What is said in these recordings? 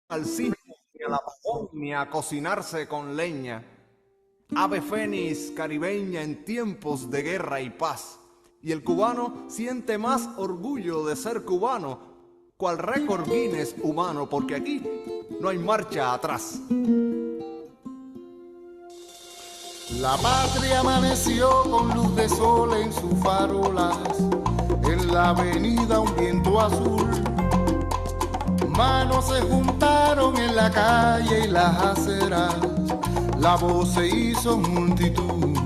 al sismo, ni al apagón, ni a cocinarse con leña. Ave fénix caribeña en tiempos de guerra y paz. Y el cubano siente más orgullo de ser cubano, cual récord Guinness humano, porque aquí no hay marcha atrás. La patria amaneció con luz de sol en sus farolas, en la avenida un viento azul. Manos se juntaron en la calle y las aceras, la voz se hizo multitud.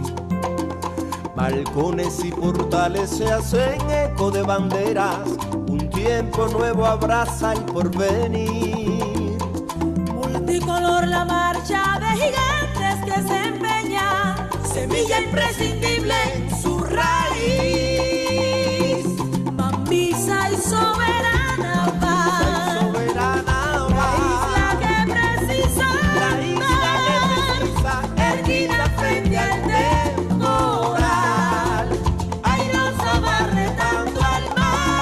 Balcones y portales se hacen eco de banderas, un tiempo nuevo abraza el porvenir. Multicolor la marcha de gigantes que se empeña, semilla imprescindible en su raíz. Mambisa y soberana va, la isla que precisa amar, erguida frente al temporal, airosa va retando al mar.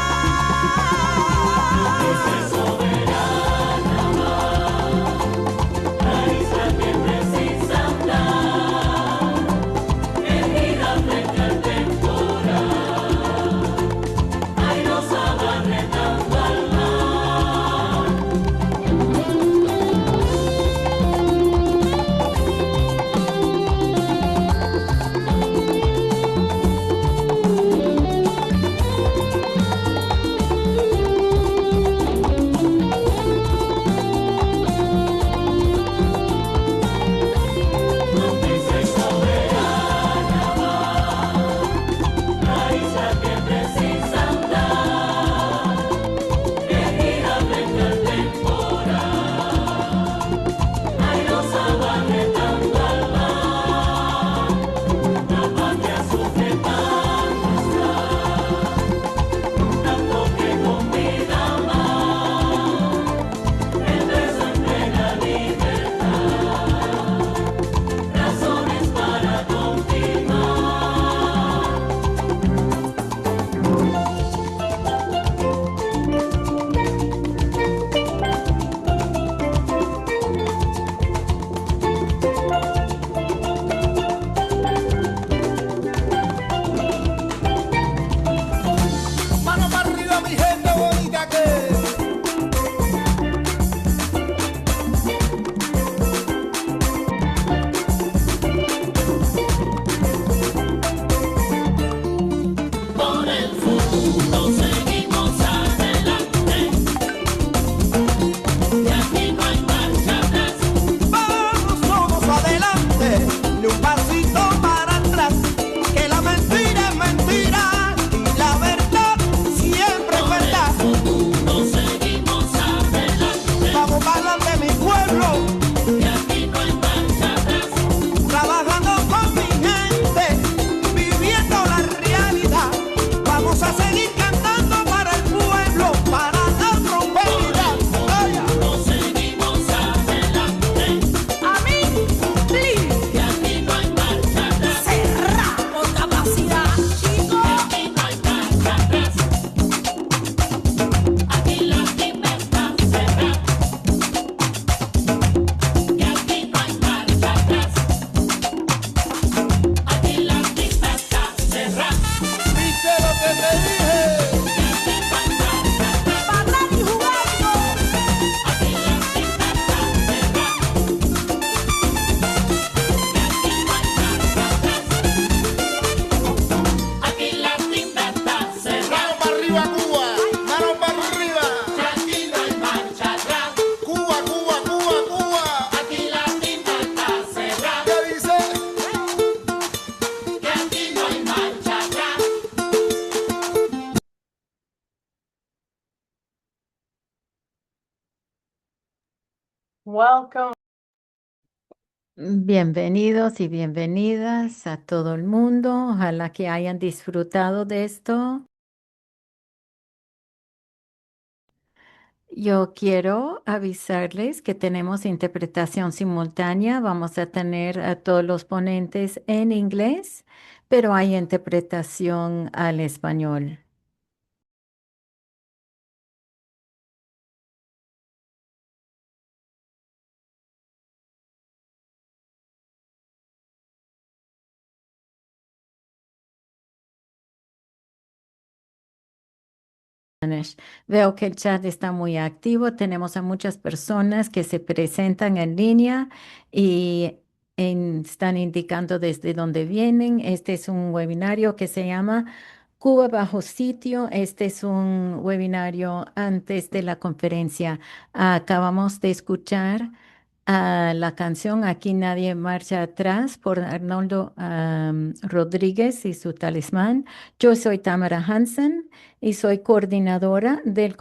Mano para arriba, mi gente bonita que Vamos todos adelante, ni un pasito para atrás, que la mentira es mentira y la verdad siempre es verdad. Vamos para adelante, mi pueblo, trabajando con mi gente, viviendo la realidad. Vamos a seguir cantando para el pueblo, para la prosperidad. Vaya. A mí, cerramos capacidad, chicos. viste lo que te dije. Parrar y jugando. Mano para arriba, Cuba, mano para arriba. Cuba, Cuba, Cuba, Cuba. ¿Qué dice? Welcome. Bienvenidos y bienvenidas a todo el mundo. Ojalá que hayan disfrutado de esto. Yo quiero avisarles que tenemos interpretación simultánea. Vamos a tener a todos los ponentes en inglés, pero hay interpretación al español. Veo que el chat está muy activo. Tenemos a muchas personas que se presentan en línea y están indicando desde dónde vienen. Este es un webinario que se llama Cuba bajo sitio. Este es un webinario antes de la conferencia. Acabamos de escuchar la canción Aquí nadie marcha atrás por Arnoldo Rodríguez y su talismán. Yo soy Tamara Hansen y soy coordinadora de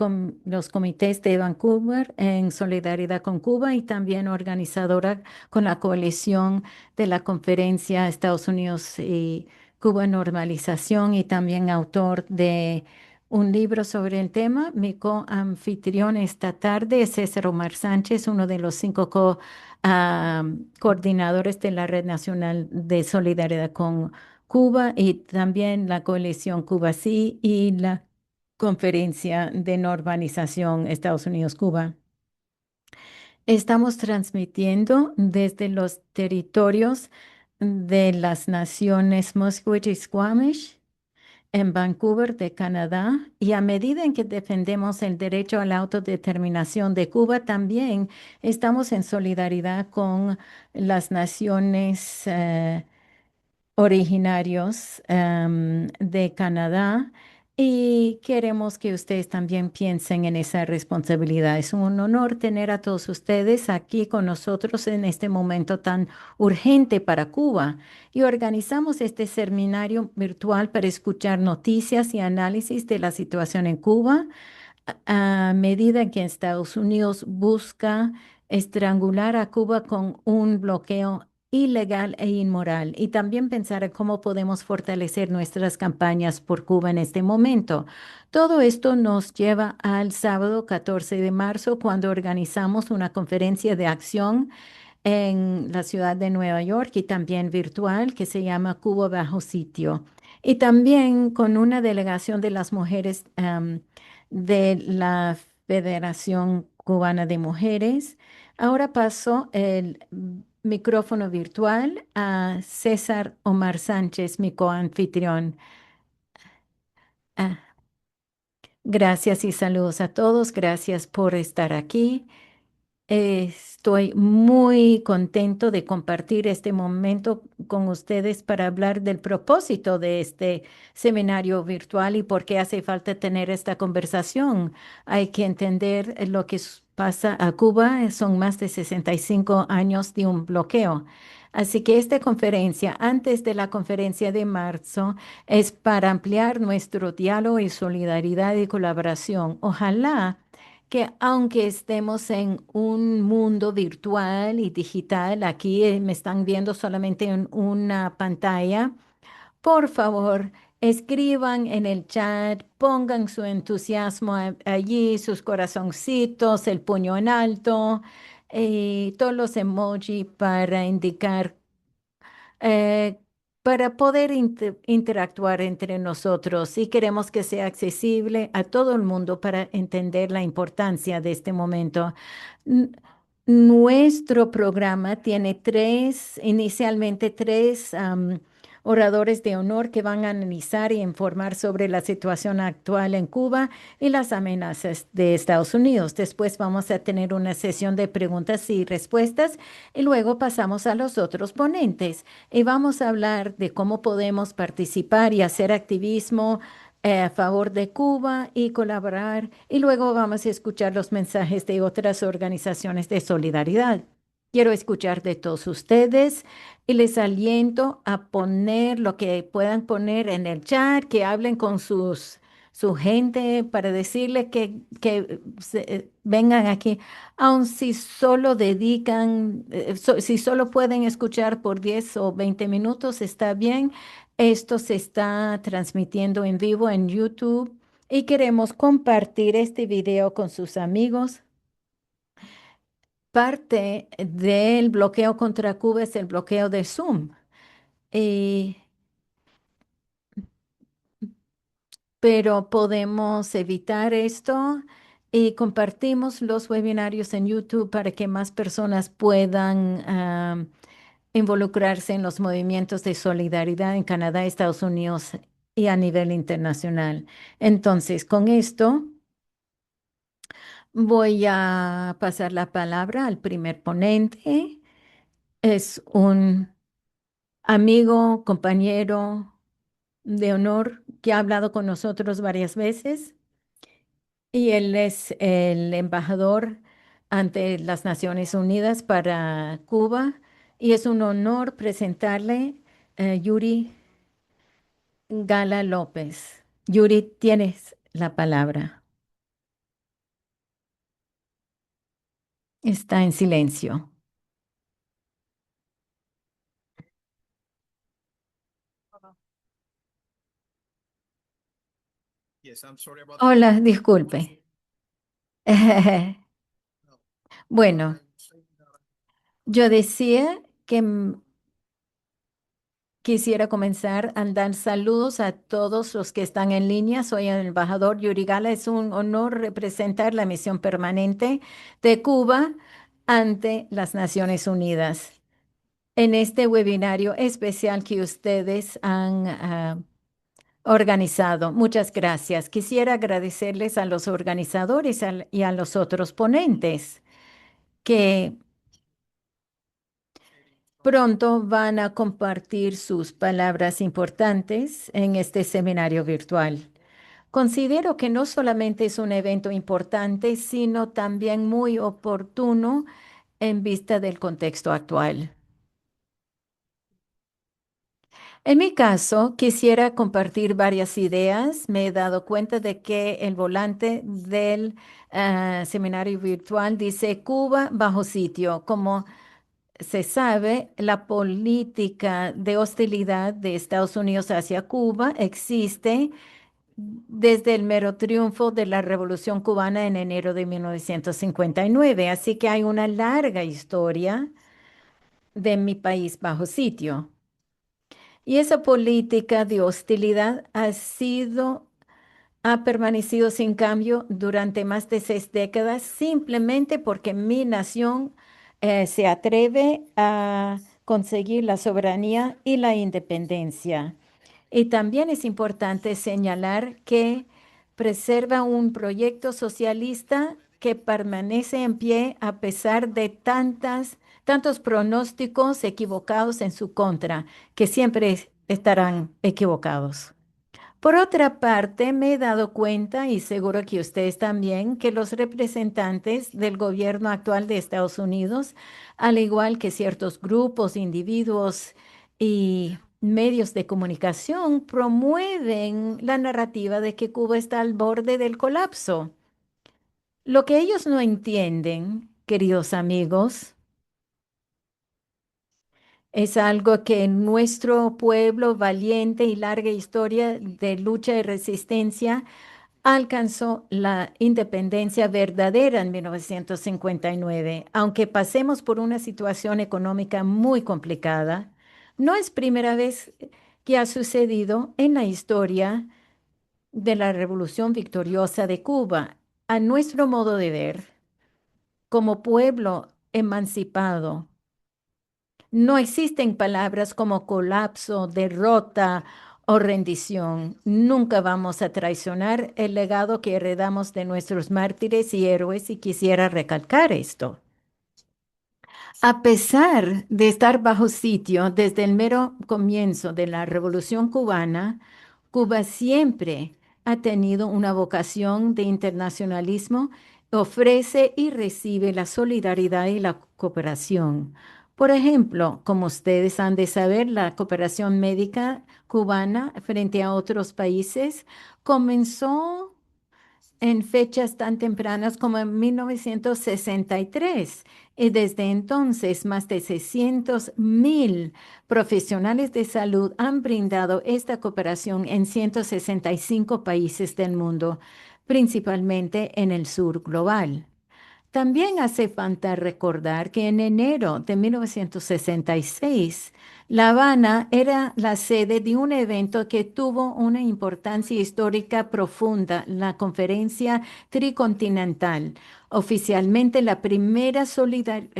los comités de Vancouver en solidaridad con Cuba y también organizadora con la coalición de la conferencia Estados Unidos y Cuba en normalización y también autor de un libro sobre el tema. Mi coanfitrión esta tarde es César Omar Sánchez, uno de los 5 coordinadores de la Red Nacional de Solidaridad con Cuba y también la coalición Cuba Sí y la Conferencia de Normalización Estados Unidos-Cuba. Estamos transmitiendo desde los territorios de las naciones Musqueam y Squamish en Vancouver, de Canadá, y a medida en que defendemos el derecho a la autodeterminación de Cuba, también estamos en solidaridad con las naciones originarios de Canadá y queremos que ustedes también piensen en esa responsabilidad. Es un honor tener a todos ustedes aquí con nosotros en este momento tan urgente para Cuba y organizamos este seminario virtual para escuchar noticias y análisis de la situación en Cuba a medida que Estados Unidos busca estrangular a Cuba con un bloqueo ilegal e inmoral y también pensar en cómo podemos fortalecer nuestras campañas por Cuba en este momento. Todo esto nos lleva al sábado 14 de marzo, cuando organizamos una conferencia de acción en la ciudad de Nueva York y también virtual que se llama Cuba bajo sitio. Y también con una delegación de las mujeres de la Federación Cubana de Mujeres. Ahora paso el micrófono virtual a César Omar Sánchez, mi coanfitrión. Ah, gracias y saludos a todos. Gracias por estar aquí. Estoy muy contento de compartir este momento con ustedes para hablar del propósito de este seminario virtual y por qué hace falta tener esta conversación. Hay que entender lo que pasa a Cuba. Son más de 65 años de un bloqueo. Así que esta conferencia, antes de la conferencia de marzo, es para ampliar nuestro diálogo y solidaridad y colaboración. Ojalá que aunque estemos en un mundo virtual y digital, aquí me están viendo solamente en una pantalla, por favor, escriban en el chat, pongan su entusiasmo allí, sus corazoncitos, el puño en alto y todos los emojis para indicar eh, para poder interactuar entre nosotros y queremos que sea accesible a todo el mundo para entender la importancia de este momento. N- Nuestro programa tiene inicialmente tres oradores de honor que van a analizar y informar sobre la situación actual en Cuba y las amenazas de Estados Unidos. Después vamos a tener una sesión de preguntas y respuestas y luego pasamos a los otros ponentes y vamos a hablar de cómo podemos participar y hacer activismo a favor de Cuba y colaborar. Y luego vamos a escuchar los mensajes de otras organizaciones de solidaridad. Quiero escuchar de todos ustedes y les aliento a poner lo que puedan poner en el chat, que hablen con su gente para decirle que vengan aquí, aun si solo dedican, si solo pueden escuchar por 10 o 20 minutos, está bien. Esto se está transmitiendo en vivo en YouTube y queremos compartir este video con sus amigos. Parte del bloqueo contra Cuba es el bloqueo de Zoom. Y pero podemos evitar esto y compartimos los webinarios en YouTube para que más personas puedan involucrarse en los movimientos de solidaridad en Canadá, Estados Unidos y a nivel internacional. Entonces, con esto Voy a pasar la palabra al primer ponente. Es un amigo, compañero de honor que ha hablado con nosotros varias veces y él es el embajador ante las Naciones Unidas para Cuba y es un honor presentarle Yuri Gala López. Yuri, tienes la palabra. Está en silencio. Hola, disculpe. Bueno, yo decía que quisiera comenzar a dar saludos a todos los que están en línea. Soy el embajador Yuri Gala. Es un honor representar la misión permanente de Cuba ante las Naciones Unidas en este webinario especial que ustedes han organizado. Muchas gracias. Quisiera agradecerles a los organizadores y a los otros ponentes que pronto van a compartir sus palabras importantes en este seminario virtual. Considero que no solamente es un evento importante, sino también muy oportuno en vista del contexto actual. En mi caso, quisiera compartir varias ideas. Me he dado cuenta de que el volante del seminario virtual dice Cuba bajo sitio. Como se sabe, la política de hostilidad de Estados Unidos hacia Cuba existe desde el mero triunfo de la Revolución Cubana en enero de 1959. Así que hay una larga historia de mi país bajo sitio. Y esa política de hostilidad ha permanecido sin cambio durante más de 6 décadas, simplemente porque mi nación se atreve a conseguir la soberanía y la independencia. Y también es importante señalar que preserva un proyecto socialista que permanece en pie a pesar de tantos pronósticos equivocados en su contra, que siempre estarán equivocados. Por otra parte, me he dado cuenta, y seguro que ustedes también, que los representantes del gobierno actual de Estados Unidos, al igual que ciertos grupos, individuos y medios de comunicación, promueven la narrativa de que Cuba está al borde del colapso. Lo que ellos no entienden, queridos amigos, es algo que nuestro pueblo valiente y larga historia de lucha y resistencia alcanzó la independencia verdadera en 1959. Aunque pasemos por una situación económica muy complicada, no es primera vez que ha sucedido en la historia de la Revolución Victoriosa de Cuba. A nuestro modo de ver, como pueblo emancipado, no existen palabras como colapso, derrota o rendición. Nunca vamos a traicionar el legado que heredamos de nuestros mártires y héroes y quisiera recalcar esto. A pesar de estar bajo sitio desde el mero comienzo de la Revolución cubana, Cuba siempre ha tenido una vocación de internacionalismo, ofrece y recibe la solidaridad y la cooperación. Por ejemplo, como ustedes han de saber, la cooperación médica cubana frente a otros países comenzó en fechas tan tempranas como en 1963. Y desde entonces, más de 600,000 profesionales de salud han brindado esta cooperación en 165 países del mundo, principalmente en el sur global. También hace falta recordar que en enero de 1966, La Habana era la sede de un evento que tuvo una importancia histórica profunda, la Conferencia Tricontinental, oficialmente la primera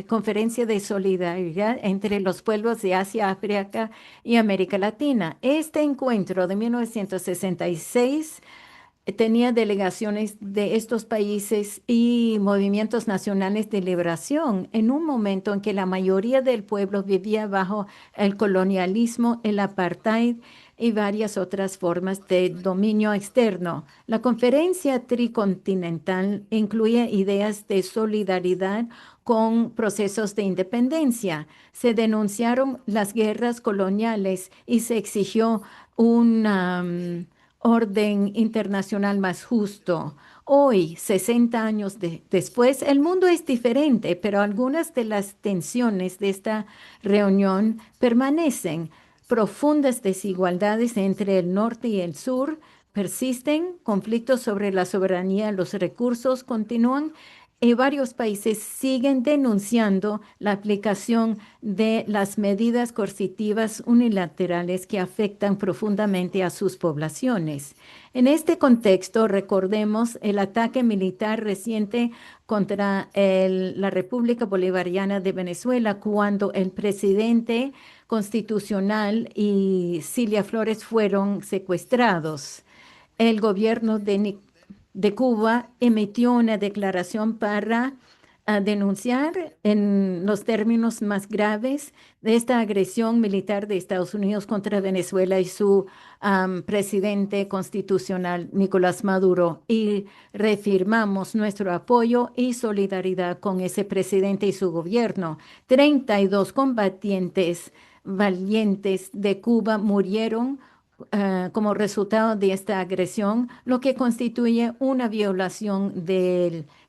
conferencia de solidaridad entre los pueblos de Asia, África y América Latina. Este encuentro de 1966 tenía delegaciones de estos países y movimientos nacionales de liberación en un momento en que la mayoría del pueblo vivía bajo el colonialismo, el apartheid y varias otras formas de dominio externo. La conferencia tricontinental incluye ideas de solidaridad con procesos de independencia. Se denunciaron las guerras coloniales y se exigió un orden internacional más justo. Hoy, 60 años después, el mundo es diferente, pero algunas de las tensiones de esta reunión permanecen. Profundas desigualdades entre el norte y el sur persisten, conflictos sobre la soberanía, los recursos continúan y varios países siguen denunciando la aplicación de las medidas coercitivas unilaterales que afectan profundamente a sus poblaciones. En este contexto, recordemos el ataque militar reciente contra la República Bolivariana de Venezuela, cuando el presidente constitucional y Cilia Flores fueron secuestrados. El gobierno de Cuba emitió una declaración para denunciar en los términos más graves de esta agresión militar de Estados Unidos contra Venezuela y su presidente constitucional, Nicolás Maduro, y reafirmamos nuestro apoyo y solidaridad con ese presidente y su gobierno. 32 combatientes valientes de Cuba murieron como resultado de esta agresión, lo que constituye una violación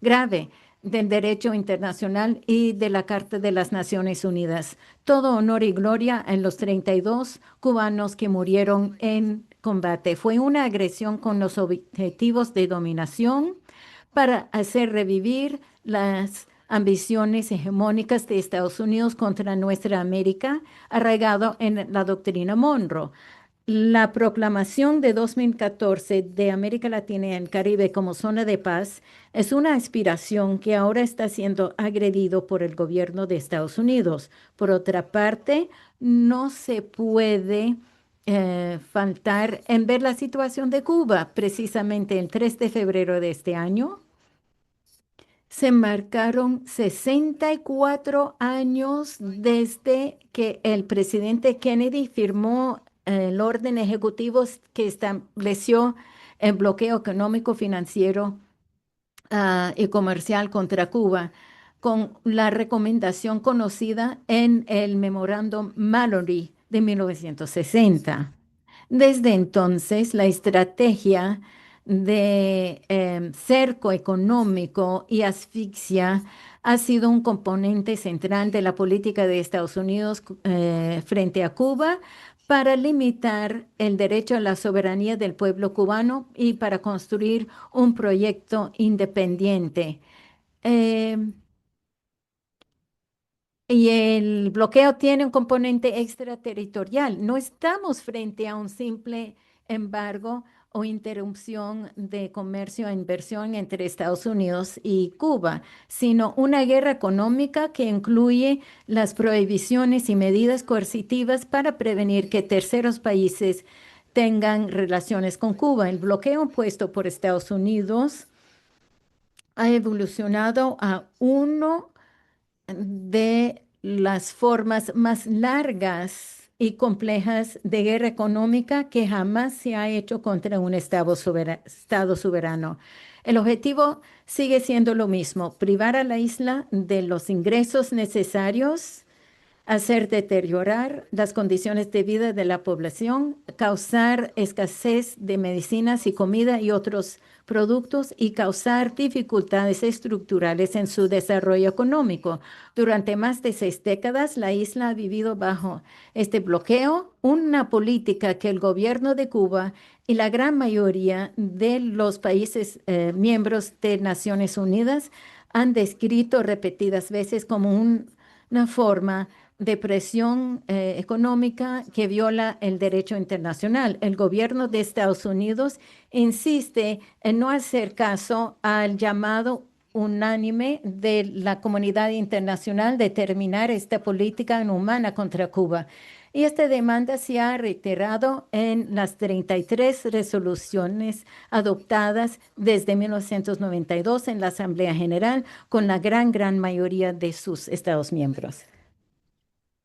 grave del derecho internacional y de la Carta de las Naciones Unidas. Todo honor y gloria a los 32 cubanos que murieron en combate. Fue una agresión con los objetivos de dominación para hacer revivir las ambiciones hegemónicas de Estados Unidos contra nuestra América, arraigado en la doctrina Monroe. La proclamación de 2014 de América Latina y el Caribe como zona de paz es una aspiración que ahora está siendo agredido por el gobierno de Estados Unidos. Por otra parte, no se puede faltar en ver la situación de Cuba. Precisamente el 3 de febrero de este año se marcaron 64 años desde que el presidente Kennedy firmó el orden ejecutivo que estableció el bloqueo económico, financiero y comercial contra Cuba, con la recomendación conocida en el memorándum Mallory de 1960. Desde entonces, la estrategia de cerco económico y asfixia ha sido un componente central de la política de Estados Unidos frente a Cuba, para limitar el derecho a la soberanía del pueblo cubano y para construir un proyecto independiente. Eh, y el bloqueo tiene un componente extraterritorial. No estamos frente a un simple embargo o interrupción de comercio e inversión entre Estados Unidos y Cuba, sino una guerra económica que incluye las prohibiciones y medidas coercitivas para prevenir que terceros países tengan relaciones con Cuba. El bloqueo impuesto por Estados Unidos ha evolucionado a uno de las formas más largas y complejas de guerra económica que jamás se ha hecho contra un estado soberano. El objetivo sigue siendo lo mismo: privar a la isla de los ingresos necesarios, hacer deteriorar las condiciones de vida de la población, causar escasez de medicinas y comida y otros productos y causar dificultades estructurales en su desarrollo económico. Durante más de 6 décadas, la isla ha vivido bajo este bloqueo, una política que el gobierno de Cuba y la gran mayoría de los países miembros de Naciones Unidas han descrito repetidas veces como una forma de presión económica que viola el derecho internacional. El gobierno de Estados Unidos insiste en no hacer caso al llamado unánime de la comunidad internacional de terminar esta política inhumana contra Cuba. Y esta demanda se ha reiterado en las 33 resoluciones adoptadas desde 1992 en la Asamblea General con la gran mayoría de sus Estados miembros.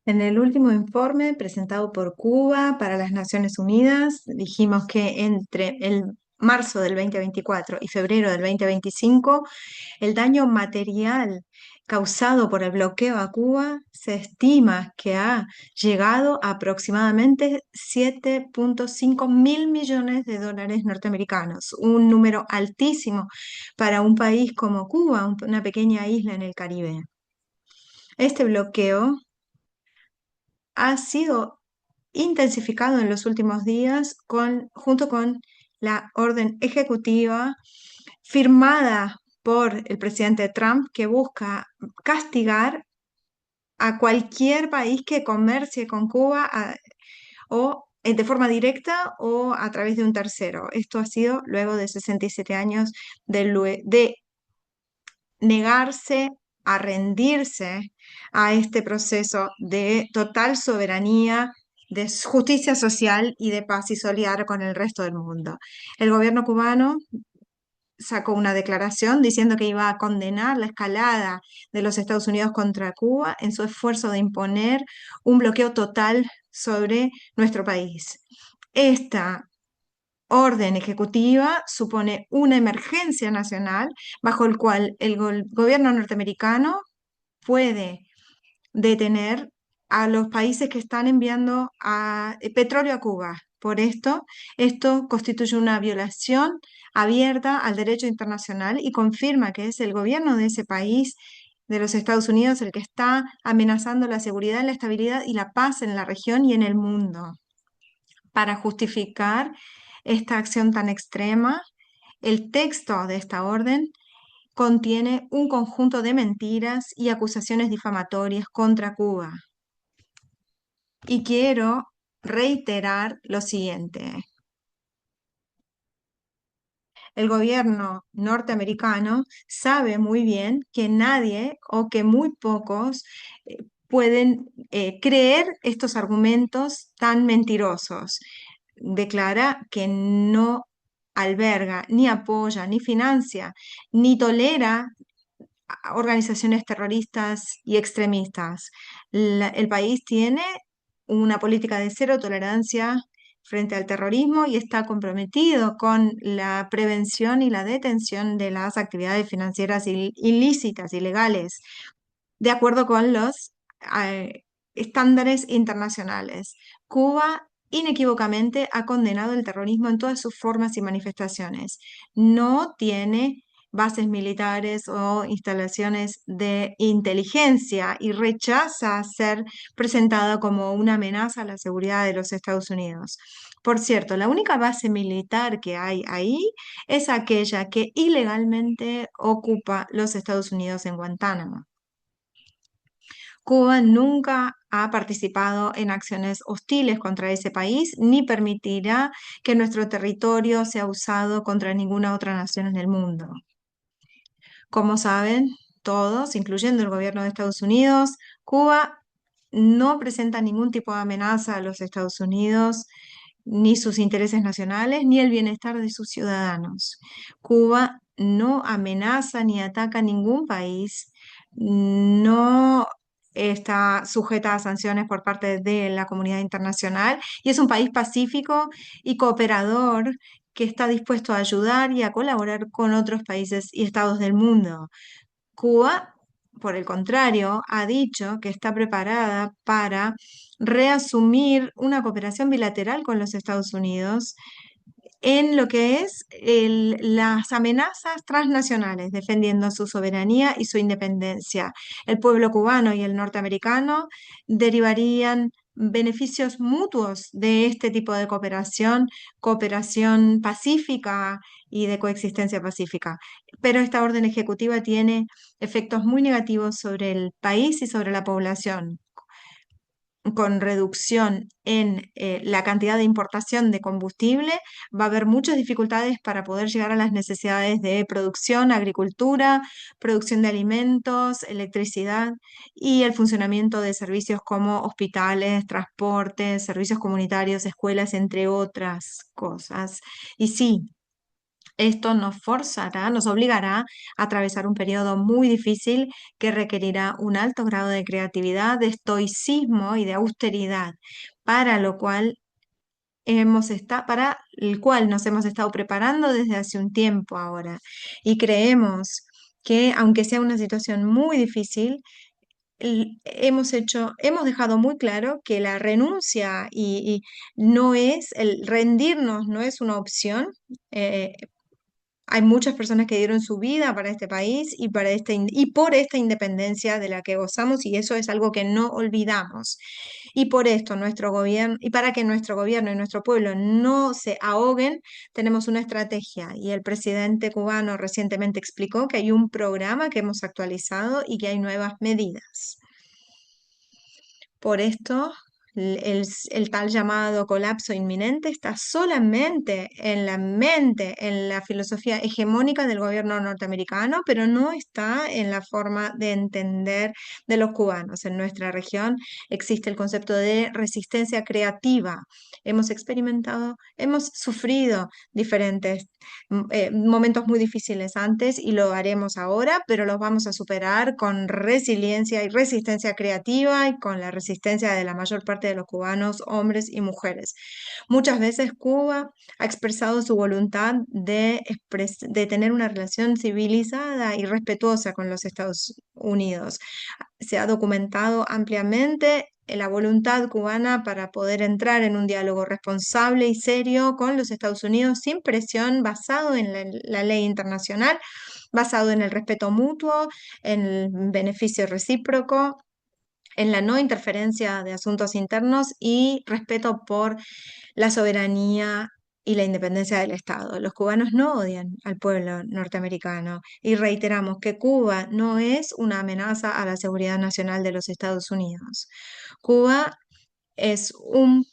En el último informe presentado por Cuba para las Naciones Unidas, dijimos que entre el marzo del 2024 y febrero del 2025, el daño material causado por el bloqueo a Cuba se estima que ha llegado a aproximadamente 7.5 mil millones de dólares norteamericanos, un número altísimo para un país como Cuba, una pequeña isla en el Caribe. Este bloqueo ha sido intensificado en los últimos días junto con la orden ejecutiva firmada por el presidente Trump que busca castigar a cualquier país que comercie con Cuba o de forma directa o a través de un tercero. Esto ha sido luego de 67 años de negarse a rendirse a este proceso de total soberanía, de justicia social y de paz y solidaridad con el resto del mundo. El gobierno cubano sacó una declaración diciendo que iba a condenar la escalada de los Estados Unidos contra Cuba en su esfuerzo de imponer un bloqueo total sobre nuestro país. Esta orden ejecutiva supone una emergencia nacional bajo el cual el gobierno norteamericano puede detener a los países que están enviando petróleo a Cuba. Por esto constituye una violación abierta al derecho internacional y confirma que es el gobierno de ese país, de los Estados Unidos, el que está amenazando la seguridad, la estabilidad y la paz en la región y en el mundo. Para justificar esta acción tan extrema, el texto de esta orden contiene un conjunto de mentiras y acusaciones difamatorias contra Cuba. Y quiero reiterar lo siguiente. El gobierno norteamericano sabe muy bien que nadie o que muy pocos pueden creer estos argumentos tan mentirosos. Declara que no alberga, ni apoya, ni financia, ni tolera organizaciones terroristas y extremistas. El país tiene una política de cero tolerancia frente al terrorismo y está comprometido con la prevención y la detención de las actividades financieras ilícitas, ilegales, de acuerdo con los estándares internacionales. Cuba inequívocamente ha condenado el terrorismo en todas sus formas y manifestaciones. No tiene bases militares o instalaciones de inteligencia y rechaza ser presentada como una amenaza a la seguridad de los Estados Unidos. Por cierto, la única base militar que hay ahí es aquella que ilegalmente ocupa los Estados Unidos en Guantánamo. Cuba nunca ha participado en acciones hostiles contra ese país ni permitirá que nuestro territorio sea usado contra ninguna otra nación en el mundo. Como saben todos, incluyendo el gobierno de Estados Unidos, Cuba no presenta ningún tipo de amenaza a los Estados Unidos, ni sus intereses nacionales, ni el bienestar de sus ciudadanos. Cuba no amenaza ni ataca a ningún país, no está sujeta a sanciones por parte de la comunidad internacional y es un país pacífico y cooperador que está dispuesto a ayudar y a colaborar con otros países y estados del mundo. Cuba, por el contrario, ha dicho que está preparada para reasumir una cooperación bilateral con los Estados Unidos en lo que es las amenazas transnacionales, defendiendo su soberanía y su independencia. El pueblo cubano y el norteamericano derivarían beneficios mutuos de este tipo de cooperación pacífica y de coexistencia pacífica. Pero esta orden ejecutiva tiene efectos muy negativos sobre el país y sobre la población. con reducción en la cantidad de importación de combustible, va a haber muchas dificultades para poder llegar a las necesidades de producción, agricultura, producción de alimentos, electricidad y el funcionamiento de servicios como hospitales, transportes, servicios comunitarios, escuelas, entre otras cosas. Y sí, esto nos forzará, nos obligará a atravesar un periodo muy difícil que requerirá un alto grado de creatividad, de estoicismo y de austeridad, para lo cual para el cual nos hemos estado preparando desde hace un tiempo ahora. Y creemos que, aunque sea una situación muy difícil, hemos dejado muy claro que la renuncia y no es el rendirnos, no es una opción. eh, Hay muchas personas que dieron su vida para este país y, y por esta independencia de la que gozamos, y eso es algo que no olvidamos. Y por esto nuestro gobierno, y para que nuestro gobierno y nuestro pueblo no se ahoguen, tenemos una estrategia. Y el presidente cubano recientemente explicó que hay un programa que hemos actualizado y que hay nuevas medidas. Por esto, el tal llamado colapso inminente está solamente en la mente, en la filosofía hegemónica del gobierno norteamericano, pero no está en la forma de entender de los cubanos. En nuestra región existe el concepto de resistencia creativa. Hemos sufrido diferentes momentos muy difíciles antes y lo haremos ahora, pero los vamos a superar con resiliencia y resistencia creativa y con la resistencia de la mayor parte de los cubanos, hombres y mujeres. Muchas veces Cuba ha expresado su voluntad de tener una relación civilizada y respetuosa con los Estados Unidos. Se ha documentado ampliamente la voluntad cubana para poder entrar en un diálogo responsable y serio con los Estados Unidos sin presión, basado en la ley internacional, basado en el respeto mutuo, en el beneficio recíproco, en la no interferencia de asuntos internos y respeto por la soberanía y la independencia del Estado. Los cubanos no odian al pueblo norteamericano y reiteramos que Cuba no es una amenaza a la seguridad nacional de los Estados Unidos. Cuba es un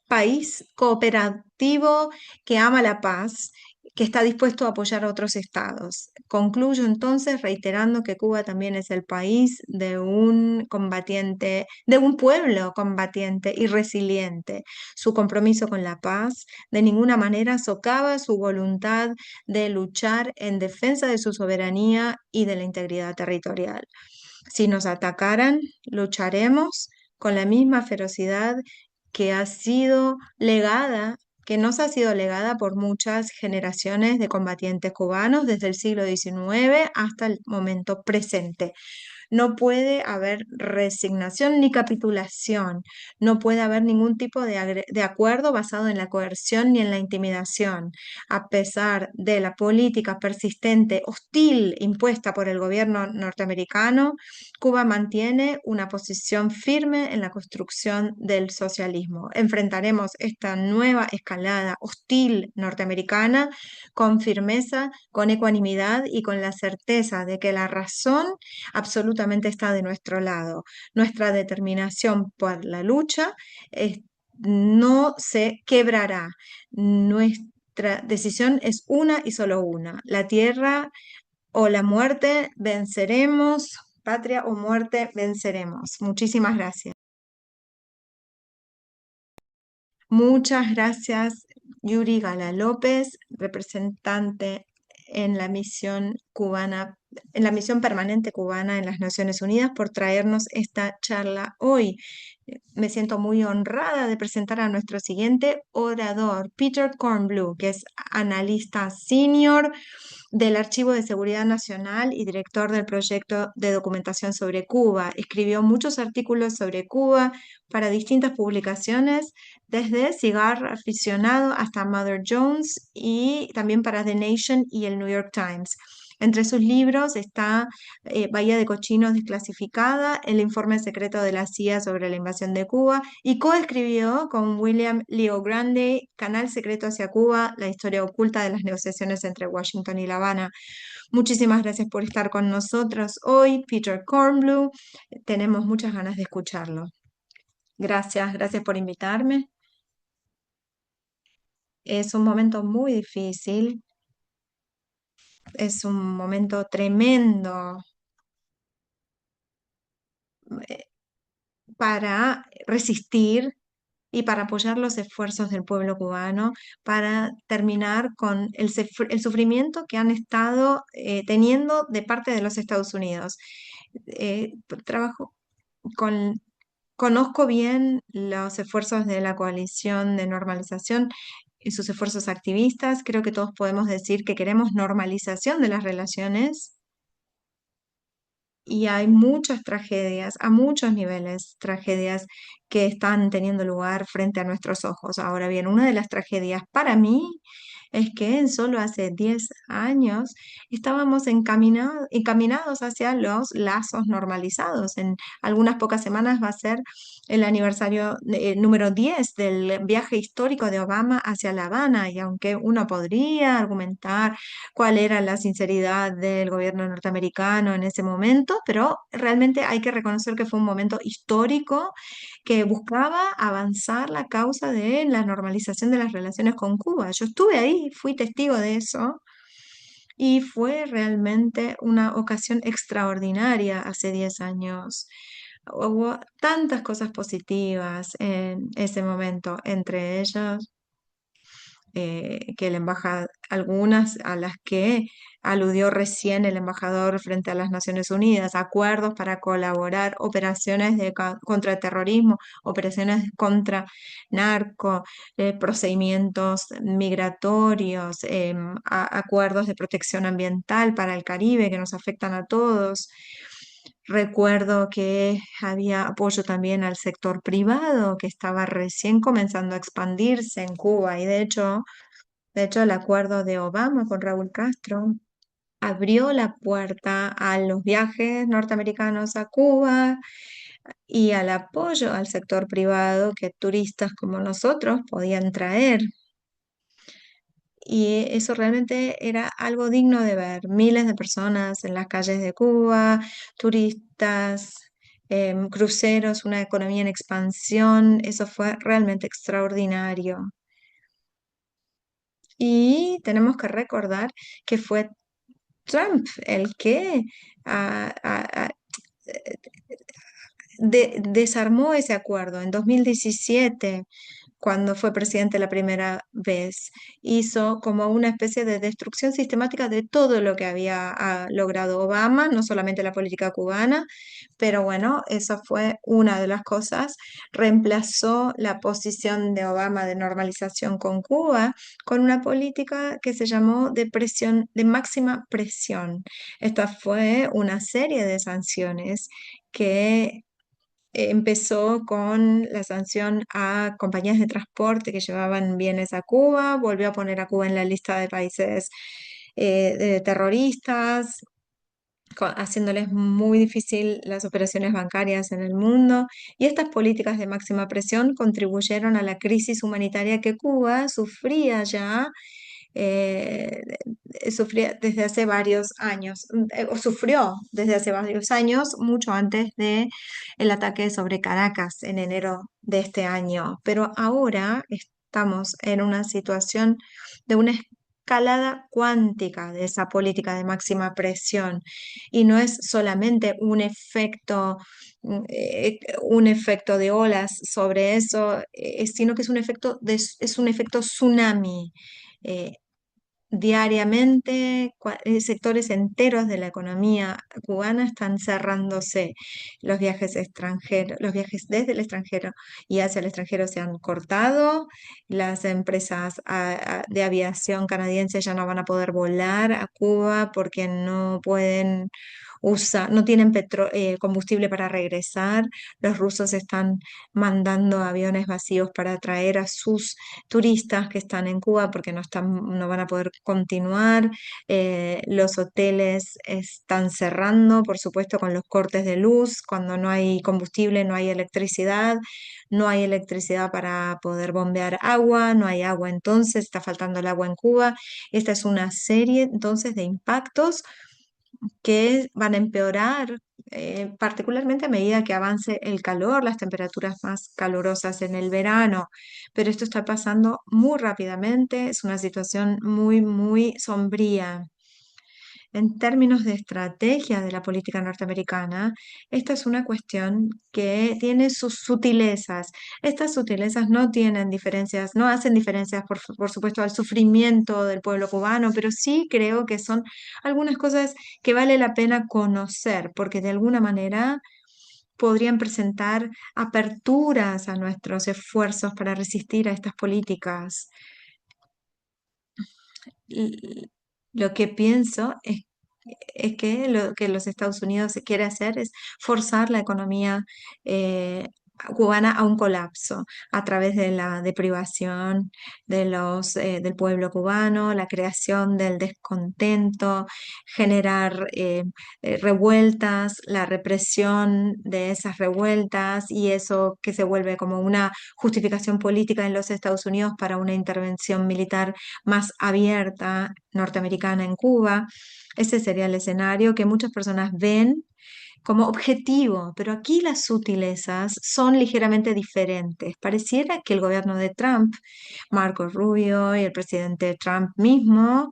país cooperativo que ama la paz, que está dispuesto a apoyar a otros estados. Concluyo entonces reiterando que Cuba también es el país de un combatiente, de un pueblo combatiente y resiliente. Su compromiso con la paz de ninguna manera socava su voluntad de luchar en defensa de su soberanía y de la integridad territorial. Si nos atacaran, lucharemos con la misma ferocidad que ha sido legada, que nos ha sido legada por muchas generaciones de combatientes cubanos desde el siglo XIX hasta el momento presente. No puede haber resignación ni capitulación. No puede haber ningún tipo de acuerdo basado en la coerción ni en la intimidación. A pesar de la política persistente, hostil, impuesta por el gobierno norteamericano, Cuba mantiene una posición firme en la construcción del socialismo. Enfrentaremos esta nueva escalada hostil norteamericana con firmeza, con ecuanimidad y con la certeza de que la razón absolutamente está de nuestro lado. Nuestra determinación por la lucha no se quebrará. Nuestra decisión es una y solo una. La tierra o la muerte, venceremos. Patria o muerte, venceremos. Muchísimas gracias. Muchas gracias, Yuri Gala López, representante en la misión cubana, en la misión permanente cubana en las Naciones Unidas, por traernos esta charla hoy. Me siento muy honrada de presentar a nuestro siguiente orador, Peter Kornbluh, que es analista senior del Archivo de Seguridad Nacional y director del proyecto de documentación sobre Cuba. Escribió muchos artículos sobre Cuba para distintas publicaciones, desde Cigar Aficionado hasta Mother Jones, y también para The Nation y el New York Times. Entre sus libros está Bahía de Cochinos desclasificada, el informe secreto de la CIA sobre la invasión de Cuba, y coescribió con William Leo Grande Canal Secreto hacia Cuba, la historia oculta de las negociaciones entre Washington y La Habana. Muchísimas gracias por estar con nosotros hoy, Peter Kornbluh. Tenemos muchas ganas de escucharlo. Gracias, gracias por invitarme. Es un momento muy difícil, es un momento tremendo eh, para resistir y para apoyar los esfuerzos del pueblo cubano, para terminar con el sufrimiento que han estado teniendo de parte de los Estados Unidos. Trabajo con, conozco bien los esfuerzos de la coalición de normalización y sus esfuerzos activistas. Creo que todos podemos decir que queremos normalización de las relaciones y hay muchas tragedias, a muchos niveles, tragedias que están teniendo lugar frente a nuestros ojos. Ahora bien, una de las tragedias para mí es que en solo hace 10 años estábamos encaminados hacia los lazos normalizados. En algunas pocas semanas va a ser el aniversario número 10 del viaje histórico de Obama hacia La Habana, y aunque uno podría argumentar cuál era la sinceridad del gobierno norteamericano en ese momento, pero realmente hay que reconocer que fue un momento histórico que buscaba avanzar la causa de la normalización de las relaciones con Cuba. Yo estuve ahí, fui testigo de eso. Y fue realmente una ocasión extraordinaria hace 10 años. Hubo tantas cosas positivas en ese momento, entre ellas que el embajador, algunas a las que aludió recién el embajador frente a las Naciones Unidas, acuerdos para colaborar, operaciones de contra terrorismo, operaciones contra narco, procedimientos migratorios, acuerdos de protección ambiental para el Caribe que nos afectan a todos. Recuerdo que había apoyo también al sector privado que estaba recién comenzando a expandirse en Cuba, y de hecho, el acuerdo de Obama con Raúl Castro abrió la puerta a los viajes norteamericanos a Cuba y al apoyo al sector privado que turistas como nosotros podían traer. Y eso realmente era algo digno de ver. Miles de personas en las calles de Cuba, turistas, cruceros, una economía en expansión. Eso fue realmente extraordinario. Y tenemos que recordar que fue Trump el que ah, ah, ah, desarmó ese acuerdo en 2017, cuando fue presidente la primera vez. Hizo como una especie de destrucción sistemática de todo lo que había logrado Obama, no solamente la política cubana, pero bueno, eso fue una de las cosas. Reemplazó la posición de Obama de normalización con Cuba con una política que se llamó de presión, de máxima presión. Esta fue una serie de sanciones que empezó con la sanción a compañías de transporte que llevaban bienes a Cuba, volvió a poner a Cuba en la lista de países de terroristas, haciéndoles muy difícil las operaciones bancarias en el mundo. Y estas políticas de máxima presión contribuyeron a la crisis humanitaria que Cuba sufría ya, eh, sufría desde hace varios años, o sufrió desde hace varios años, mucho antes de el ataque sobre Caracas en enero de este año. Pero ahora estamos en una situación de una escalada cuántica de esa política de máxima presión, y no es solamente un efecto de olas sobre eso, sino que es un efecto tsunami. eh, Diariamente, sectores enteros de la economía cubana están cerrándose. Los viajes extranjeros, los viajes desde el extranjero y hacia el extranjero se han cortado. Las empresas de aviación canadienses ya no van a poder volar a Cuba porque no pueden usar, no tienen combustible para regresar. Los rusos están mandando aviones vacíos para traer a sus turistas que están en Cuba porque no van a poder continuar. Los hoteles están cerrando, por supuesto, con los cortes de luz. Cuando no hay combustible, no hay electricidad. No hay electricidad para poder bombear agua, no hay agua, entonces está faltando el agua en Cuba. Esta es una serie entonces de impactos que van a empeorar, particularmente a medida que avance el calor, las temperaturas más calurosas en el verano. Pero esto está pasando muy rápidamente, es una situación muy, muy sombría. En términos de estrategia de la política norteamericana, esta es una cuestión que tiene sus sutilezas. Estas sutilezas no tienen diferencias, no hacen diferencias, por supuesto, al sufrimiento del pueblo cubano, pero sí creo que son algunas cosas que vale la pena conocer, porque de alguna manera podrían presentar aperturas a nuestros esfuerzos para resistir a estas políticas. Y lo que pienso es que lo que los Estados Unidos quiere hacer es forzar la economía eh, cubana a un colapso a través de la deprivación del pueblo cubano, la creación del descontento, generar revueltas, la represión de esas revueltas y eso que se vuelve como una justificación política en los Estados Unidos para una intervención militar más abierta norteamericana en Cuba. Ese sería el escenario que muchas personas ven como objetivo, pero aquí las sutilezas son ligeramente diferentes. Pareciera que el gobierno de Trump, Marco Rubio y el presidente Trump mismo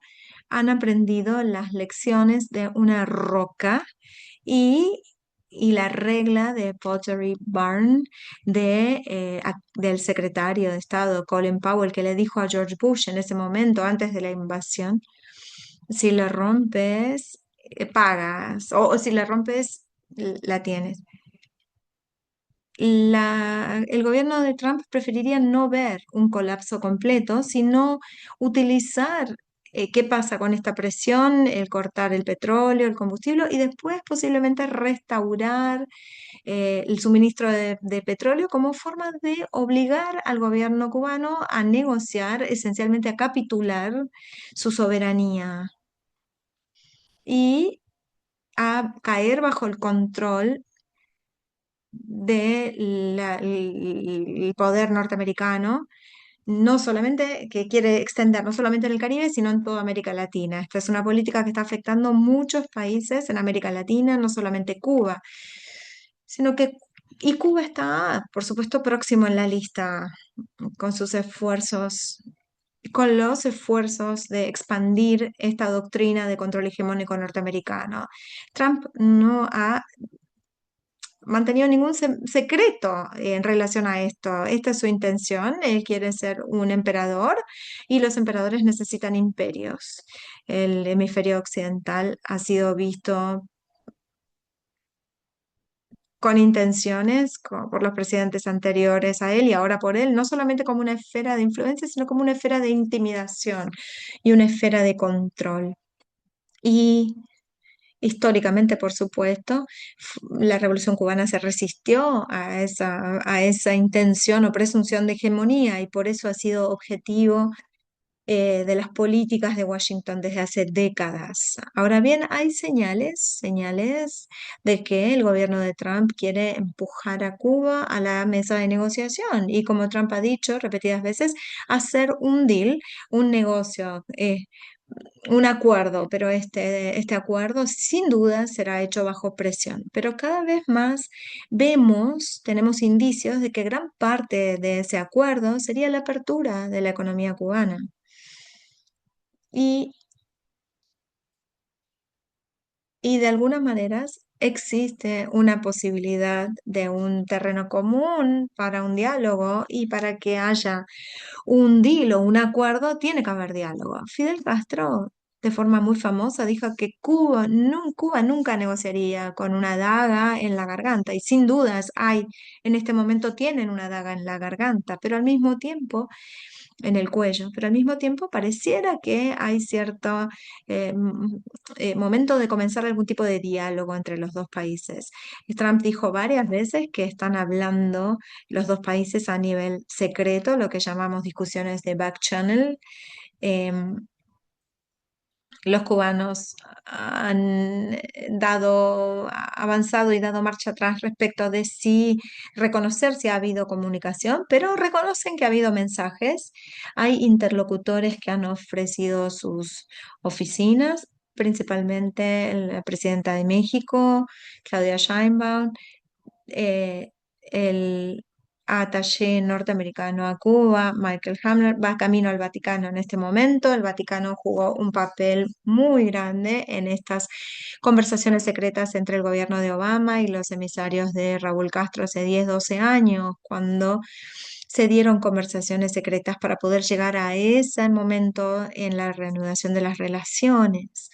han aprendido las lecciones de una roca y, y la regla de Pottery Barn del secretario de Estado Colin Powell, que le dijo a George Bush en ese momento, antes de la invasión, si la rompes, pagas, o si la rompes, la tienes. El gobierno de Trump preferiría no ver un colapso completo, sino utilizar qué pasa con esta presión, el cortar el petróleo, el combustible y después posiblemente restaurar el suministro de petróleo como forma de obligar al gobierno cubano a negociar, esencialmente a capitular su soberanía y a caer bajo el control del poder norteamericano, no solamente que quiere extender, no solamente en el Caribe, sino en toda América Latina. Esta es una política que está afectando muchos países en América Latina, no solamente Cuba, sino que, y Cuba está, por supuesto, próximo en la lista con sus esfuerzos. Con los esfuerzos de expandir esta doctrina de control hegemónico norteamericano. Trump no ha mantenido ningún secreto en relación a esto. Esta es su intención. Él quiere ser un emperador y los emperadores necesitan imperios. El hemisferio occidental ha sido visto con intenciones por los presidentes anteriores a él y ahora por él, no solamente como una esfera de influencia, sino como una esfera de intimidación y una esfera de control. Y históricamente, por supuesto, la Revolución cubana se resistió a esa intención o presunción de hegemonía y por eso ha sido objetivo de las políticas de Washington desde hace décadas. Ahora bien, hay señales de que el gobierno de Trump quiere empujar a Cuba a la mesa de negociación y como Trump ha dicho repetidas veces, hacer un deal, un negocio. Un acuerdo, pero este acuerdo sin duda será hecho bajo presión. Pero cada vez más tenemos indicios de que gran parte de ese acuerdo sería la apertura de la economía cubana. Y, y de algunas maneras existe una posibilidad de un terreno común para un diálogo y para que haya un deal o un acuerdo, tiene que haber diálogo. Fidel Castro, de forma muy famosa, dijo que Cuba nunca negociaría con una daga en la garganta, y sin dudas en este momento tienen una daga en la garganta, pero al mismo tiempo, en el cuello, pero al mismo tiempo pareciera que hay cierto momento de comenzar algún tipo de diálogo entre los dos países. Y Trump dijo varias veces que están hablando los dos países a nivel secreto, lo que llamamos discusiones de back channel. Em, los cubanos han avanzado y dado marcha atrás respecto de si reconocer si ha habido comunicación, pero reconocen que ha habido mensajes. Hay interlocutores que han ofrecido sus oficinas principalmente la presidenta de México, Claudia Sheinbaum, eh, el attaché norteamericano a Cuba, Michael Hamner, va camino al Vaticano en este momento. El Vaticano jugó un papel muy grande en estas conversaciones secretas entre el gobierno de Obama y los emisarios de Raúl Castro hace 10, 12 años, cuando se dieron conversaciones secretas para poder llegar a ese momento en la reanudación de las relaciones.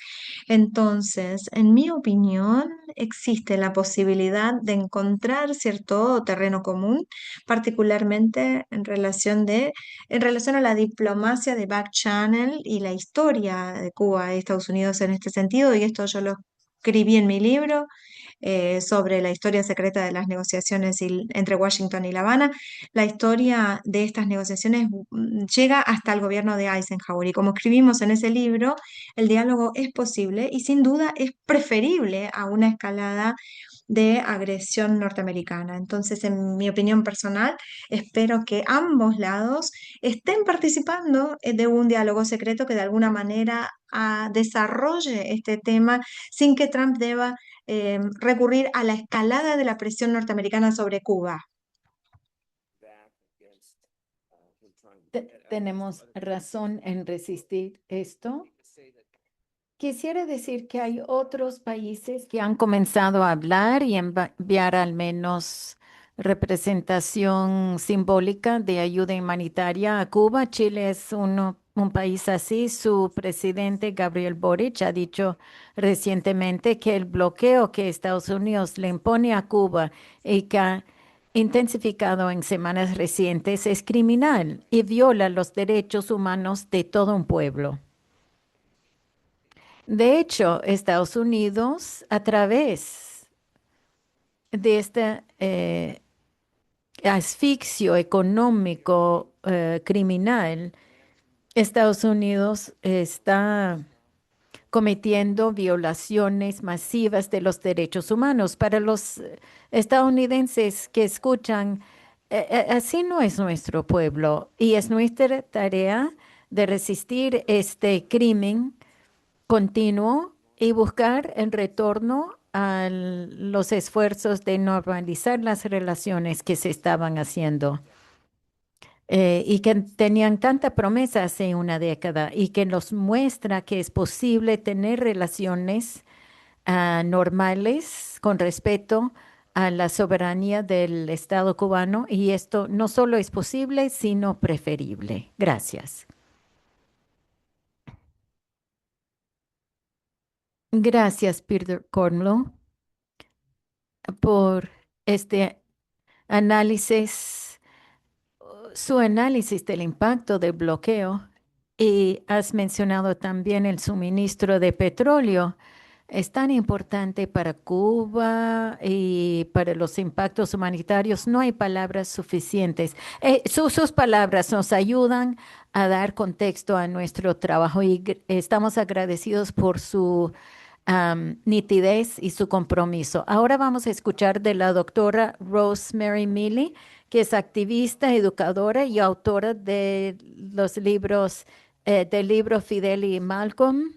Entonces, en mi opinión, existe la posibilidad de encontrar cierto terreno común, particularmente en relación a la diplomacia de back channel y la historia de Cuba y Estados Unidos en este sentido, y esto yo lo escribí en mi libro sobre la historia secreta de las negociaciones entre Washington y La Habana. La historia de estas negociaciones llega hasta el gobierno de Eisenhower y como escribimos en ese libro, el diálogo es posible y sin duda es preferible a una escalada de agresión norteamericana. Entonces, en mi opinión personal, espero que ambos lados estén participando de un diálogo secreto que de alguna manera desarrolle este tema sin que Trump deba recurrir a la escalada de la presión norteamericana sobre Cuba. Tenemos razón en resistir esto. Quisiera decir que hay otros países que han comenzado a hablar y enviar al menos representación simbólica de ayuda humanitaria a Cuba. Chile es un país así. Su presidente, Gabriel Boric, ha dicho recientemente que el bloqueo que Estados Unidos le impone a Cuba y que ha intensificado en semanas recientes es criminal y viola los derechos humanos de todo un pueblo. De hecho, Estados Unidos, a través de este asfixio económico criminal, Estados Unidos está cometiendo violaciones masivas de los derechos humanos. Para los estadounidenses que escuchan, así no es nuestro pueblo y es nuestra tarea de resistir este crimen continuo y buscar el retorno a los esfuerzos de normalizar las relaciones que se estaban haciendo y que tenían tanta promesa hace una década y que nos muestra que es posible tener relaciones normales con respeto a la soberanía del Estado cubano y esto no solo es posible, sino preferible. Gracias. Gracias, Peter Cornwell, por este análisis, su análisis del impacto del bloqueo. Y has mencionado también el suministro de petróleo. Es tan importante para Cuba y para los impactos humanitarios. No hay palabras suficientes. Sus palabras nos ayudan a dar contexto a nuestro trabajo y estamos agradecidos por su nitidez y su compromiso. Ahora vamos a escuchar de la doctora Rosemary Milley, que es activista, educadora y autora de los libros, del libro Fidel y Malcolm,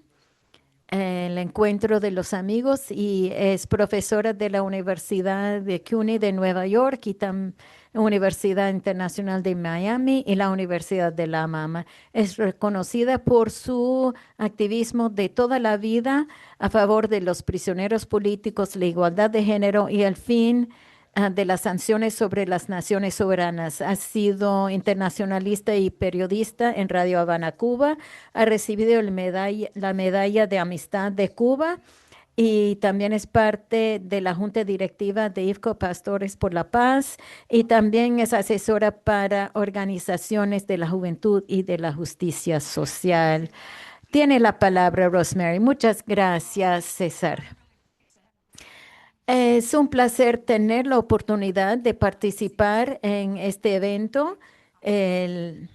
El encuentro de los amigos, y es profesora de la Universidad de CUNY de Nueva York y también Universidad Internacional de Miami y la Universidad de La Mama. Es reconocida por su activismo de toda la vida a favor de los prisioneros políticos, la igualdad de género y el fin de las sanciones sobre las naciones soberanas. Ha sido internacionalista y periodista en Radio Habana, Cuba. Ha recibido la medalla de Amistad de Cuba y también es parte de la Junta Directiva de IFCO Pastores por la Paz y también es asesora para organizaciones de la juventud y de la justicia social. Tiene la palabra Rosemary. Muchas gracias, César. Es un placer tener la oportunidad de participar en este evento, en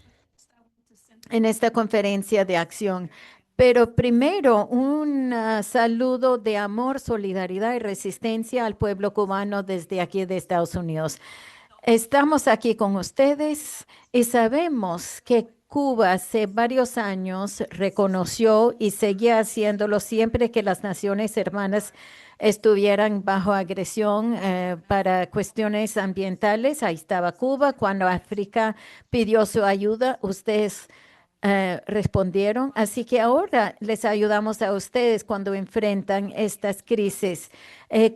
esta conferencia de acción. Pero primero, un saludo de amor, solidaridad y resistencia al pueblo cubano desde aquí de Estados Unidos. Estamos aquí con ustedes y sabemos que Cuba hace varios años reconoció y seguía haciéndolo siempre que las naciones hermanas estuvieran bajo agresión para cuestiones ambientales. Ahí estaba Cuba. Cuando África pidió su ayuda, ustedes respondieron. Así que ahora les ayudamos a ustedes cuando enfrentan estas crisis.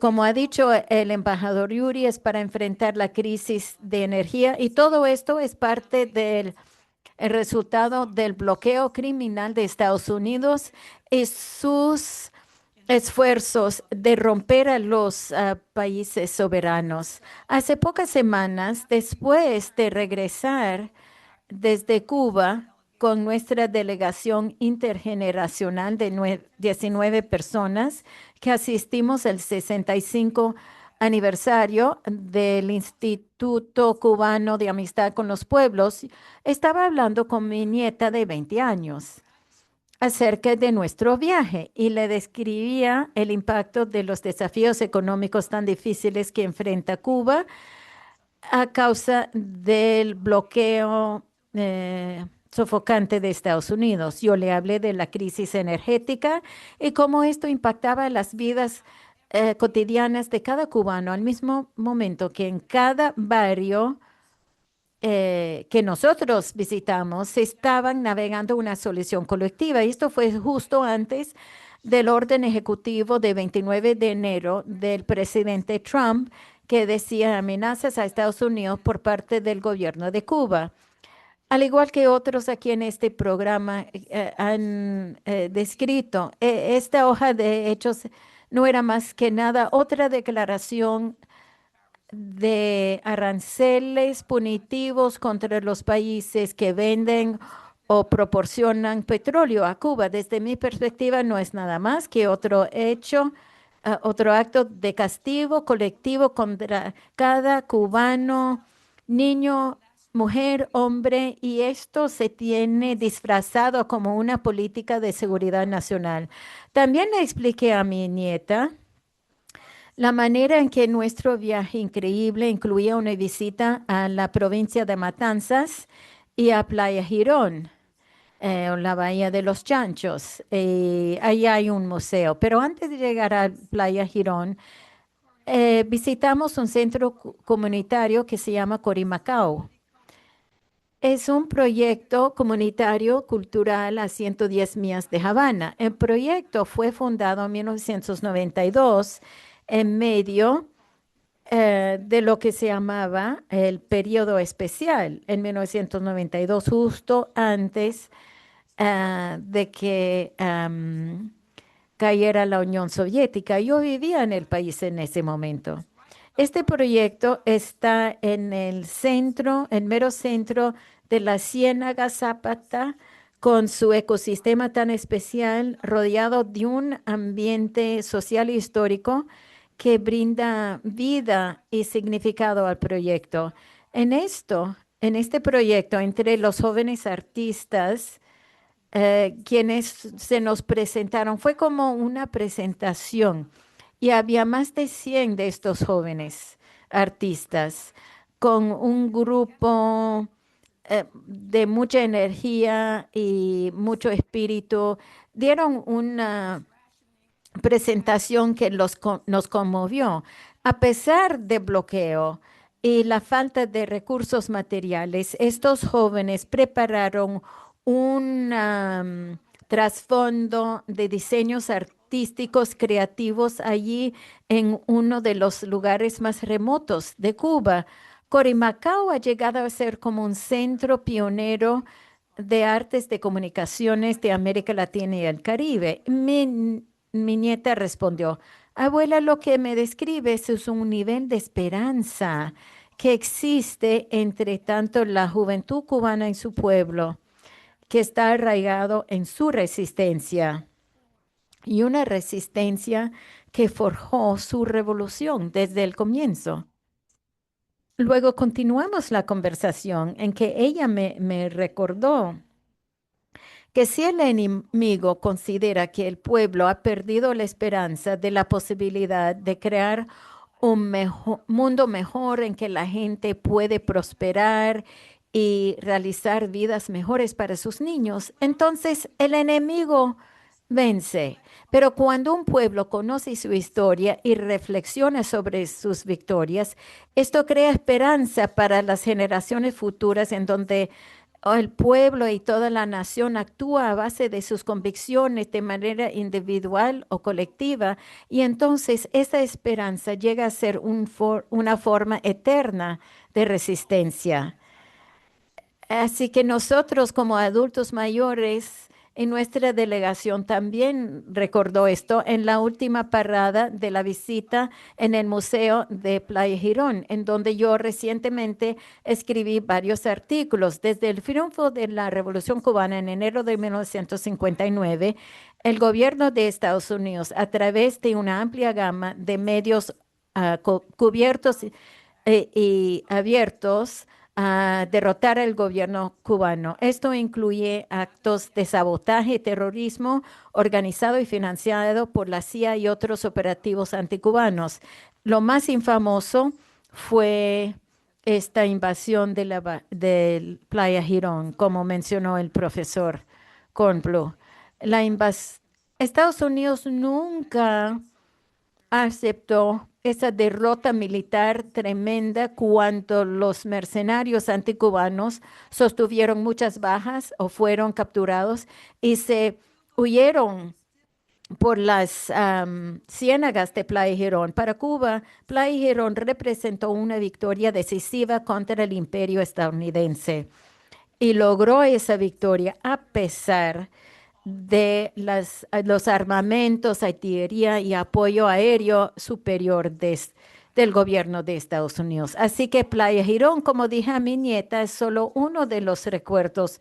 Como ha dicho el embajador Yuri, es para enfrentar la crisis de energía y todo esto es parte del el resultado del bloqueo criminal de Estados Unidos y sus esfuerzos de romper a los países soberanos. Hace pocas semanas, después de regresar desde Cuba con nuestra delegación intergeneracional de 19 personas que asistimos al 65 aniversario del Instituto Cubano de Amistad con los Pueblos, estaba hablando con mi nieta de 20 años acerca de nuestro viaje y le describía el impacto de los desafíos económicos tan difíciles que enfrenta Cuba a causa del bloqueo sofocante de Estados Unidos. Yo le hablé de la crisis energética y cómo esto impactaba las vidas cotidianas de cada cubano, al mismo momento que en cada barrio que nosotros visitamos se estaban navegando una solución colectiva. Y esto fue justo antes del orden ejecutivo de 29 de enero del presidente Trump, que decía amenazas a Estados Unidos por parte del gobierno de Cuba. Al igual que otros aquí en este programa han descrito, esta hoja de hechos no era más que nada otra declaración de aranceles punitivos contra los países que venden o proporcionan petróleo a Cuba. Desde mi perspectiva, no es nada más que otro hecho, otro acto de castigo colectivo contra cada cubano, niño, mujer, hombre, y esto se tiene disfrazado como una política de seguridad nacional. También le expliqué a mi nieta la manera en que nuestro viaje increíble incluía una visita a la provincia de Matanzas y a Playa Girón, o la Bahía de los Chanchos. Ahí hay un museo. Pero antes de llegar a Playa Girón, visitamos un centro comunitario que se llama Corimacao. Es un proyecto comunitario cultural a 110 millas de Havana. El proyecto fue fundado en 1992 en medio de lo que se llamaba el periodo especial, en 1992, justo antes de que cayera la Unión Soviética. Yo vivía en el país en ese momento. Este proyecto está en el centro, el mero centro de la Ciénaga Zapata, con su ecosistema tan especial, rodeado de un ambiente social e histórico que brinda vida y significado al proyecto. En este proyecto, entre los jóvenes artistas, quienes se nos presentaron, fue como una presentación y había más de 100 de estos jóvenes artistas con un grupo de mucha energía y mucho espíritu. Dieron una presentación que nos conmovió. A pesar de bloqueo y la falta de recursos materiales, estos jóvenes prepararon un trasfondo de diseños artísticos creativos allí en uno de los lugares más remotos de Cuba. Corimacao ha llegado a ser como un centro pionero de artes de comunicaciones de América Latina y el Caribe. Mi nieta respondió: abuela, lo que me describes es un nivel de esperanza que existe entre tanto la juventud cubana y su pueblo, que está arraigado en su resistencia y una resistencia que forjó su revolución desde el comienzo. Luego continuamos la conversación en que ella me recordó que si el enemigo considera que el pueblo ha perdido la esperanza de la posibilidad de crear un mundo mejor en que la gente puede prosperar y realizar vidas mejores para sus niños, entonces el enemigo vence. Pero cuando un pueblo conoce su historia y reflexiona sobre sus victorias, esto crea esperanza para las generaciones futuras en donde el pueblo y toda la nación actúa a base de sus convicciones de manera individual o colectiva, y entonces esa esperanza llega a ser una forma eterna de resistencia. Así que nosotros como adultos mayores en nuestra delegación también recordó esto en la última parada de la visita en el Museo de Playa Girón, en donde yo recientemente escribí varios artículos. Desde el triunfo de la Revolución Cubana en enero de 1959, el gobierno de Estados Unidos, a través de una amplia gama de medios cubiertos y abiertos, a derrotar al gobierno cubano. Esto incluye actos de sabotaje y terrorismo organizado y financiado por la CIA y otros operativos anticubanos. Lo más infamoso fue esta invasión de Playa Girón, como mencionó el profesor Kornblum. Estados Unidos nunca aceptó esa derrota militar tremenda cuando los mercenarios anticubanos sostuvieron muchas bajas o fueron capturados y se huyeron por las ciénagas de Playa Girón. Para Cuba, Playa Girón representó una victoria decisiva contra el imperio estadounidense y logró esa victoria a pesar de los armamentos, artillería y apoyo aéreo superior del gobierno de Estados Unidos. Así que Playa Girón, como dije a mi nieta, es solo uno de los recuerdos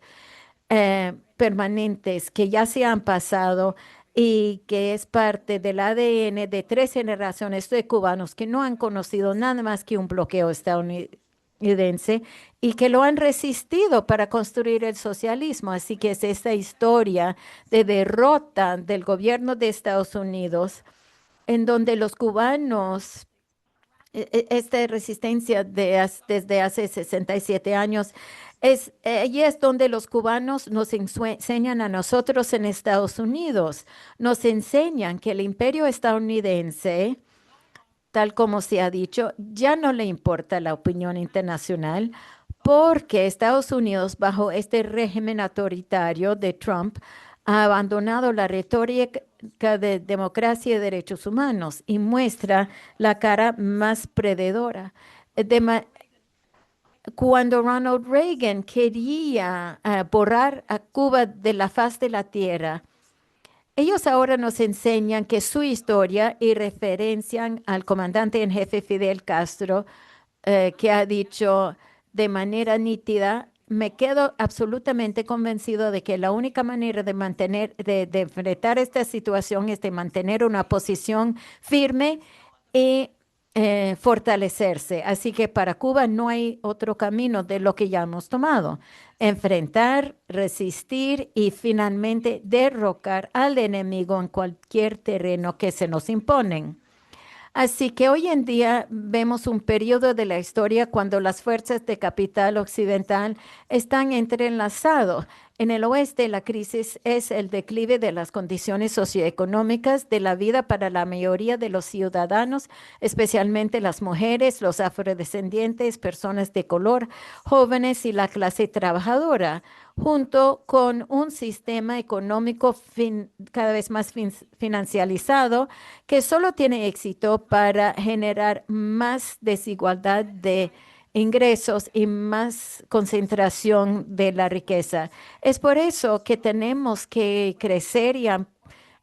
permanentes que ya se han pasado y que es parte del ADN de 3 generaciones de cubanos que no han conocido nada más que un bloqueo estadounidense y que lo han resistido para construir el socialismo. Así que es esta historia de derrota del gobierno de Estados Unidos en donde los cubanos, esta resistencia desde hace 67 años, allí es donde los cubanos nos enseñan a nosotros en Estados Unidos, nos enseñan que el imperio estadounidense, tal como se ha dicho, ya no le importa la opinión internacional porque Estados Unidos, bajo este régimen autoritario de Trump, ha abandonado la retórica de democracia y derechos humanos y muestra la cara más predadora. Cuando Ronald Reagan quería borrar a Cuba de la faz de la tierra, ellos ahora nos enseñan que su historia y referencian al comandante en jefe Fidel Castro, que ha dicho de manera nítida: me quedo absolutamente convencido de que la única manera de enfrentar esta situación es de mantener una posición firme y fortalecerse. Así que para Cuba no hay otro camino de lo que ya hemos tomado: enfrentar, resistir y finalmente derrocar al enemigo en cualquier terreno que se nos imponen. Así que hoy en día vemos un periodo de la historia cuando las fuerzas de capital occidental están entrelazados. En el oeste, la crisis es el declive de las condiciones socioeconómicas de la vida para la mayoría de los ciudadanos, especialmente las mujeres, los afrodescendientes, personas de color, jóvenes y la clase trabajadora, junto con un sistema económico cada vez más financializado que solo tiene éxito para generar más desigualdad de ingresos y más concentración de la riqueza. Es por eso que tenemos que crecer y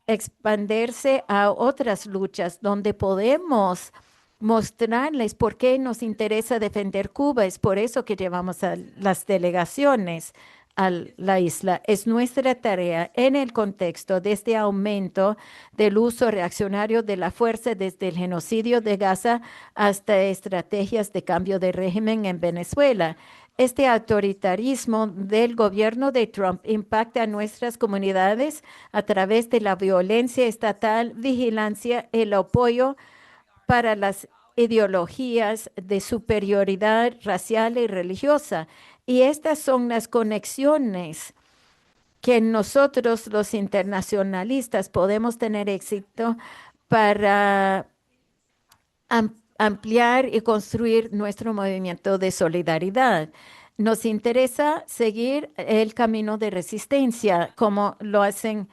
expandirse a otras luchas donde podemos mostrarles por qué nos interesa defender Cuba. Es por eso que llevamos a las delegaciones a la isla. Es nuestra tarea en el contexto de este aumento del uso reaccionario de la fuerza, desde el genocidio de Gaza hasta estrategias de cambio de régimen en Venezuela. Este autoritarismo del gobierno de Trump impacta a nuestras comunidades a través de la violencia estatal, vigilancia, el apoyo para las ideologías de superioridad racial y religiosa. Y estas son las conexiones que nosotros los internacionalistas podemos tener éxito para ampliar y construir nuestro movimiento de solidaridad. Nos interesa seguir el camino de resistencia, como lo hace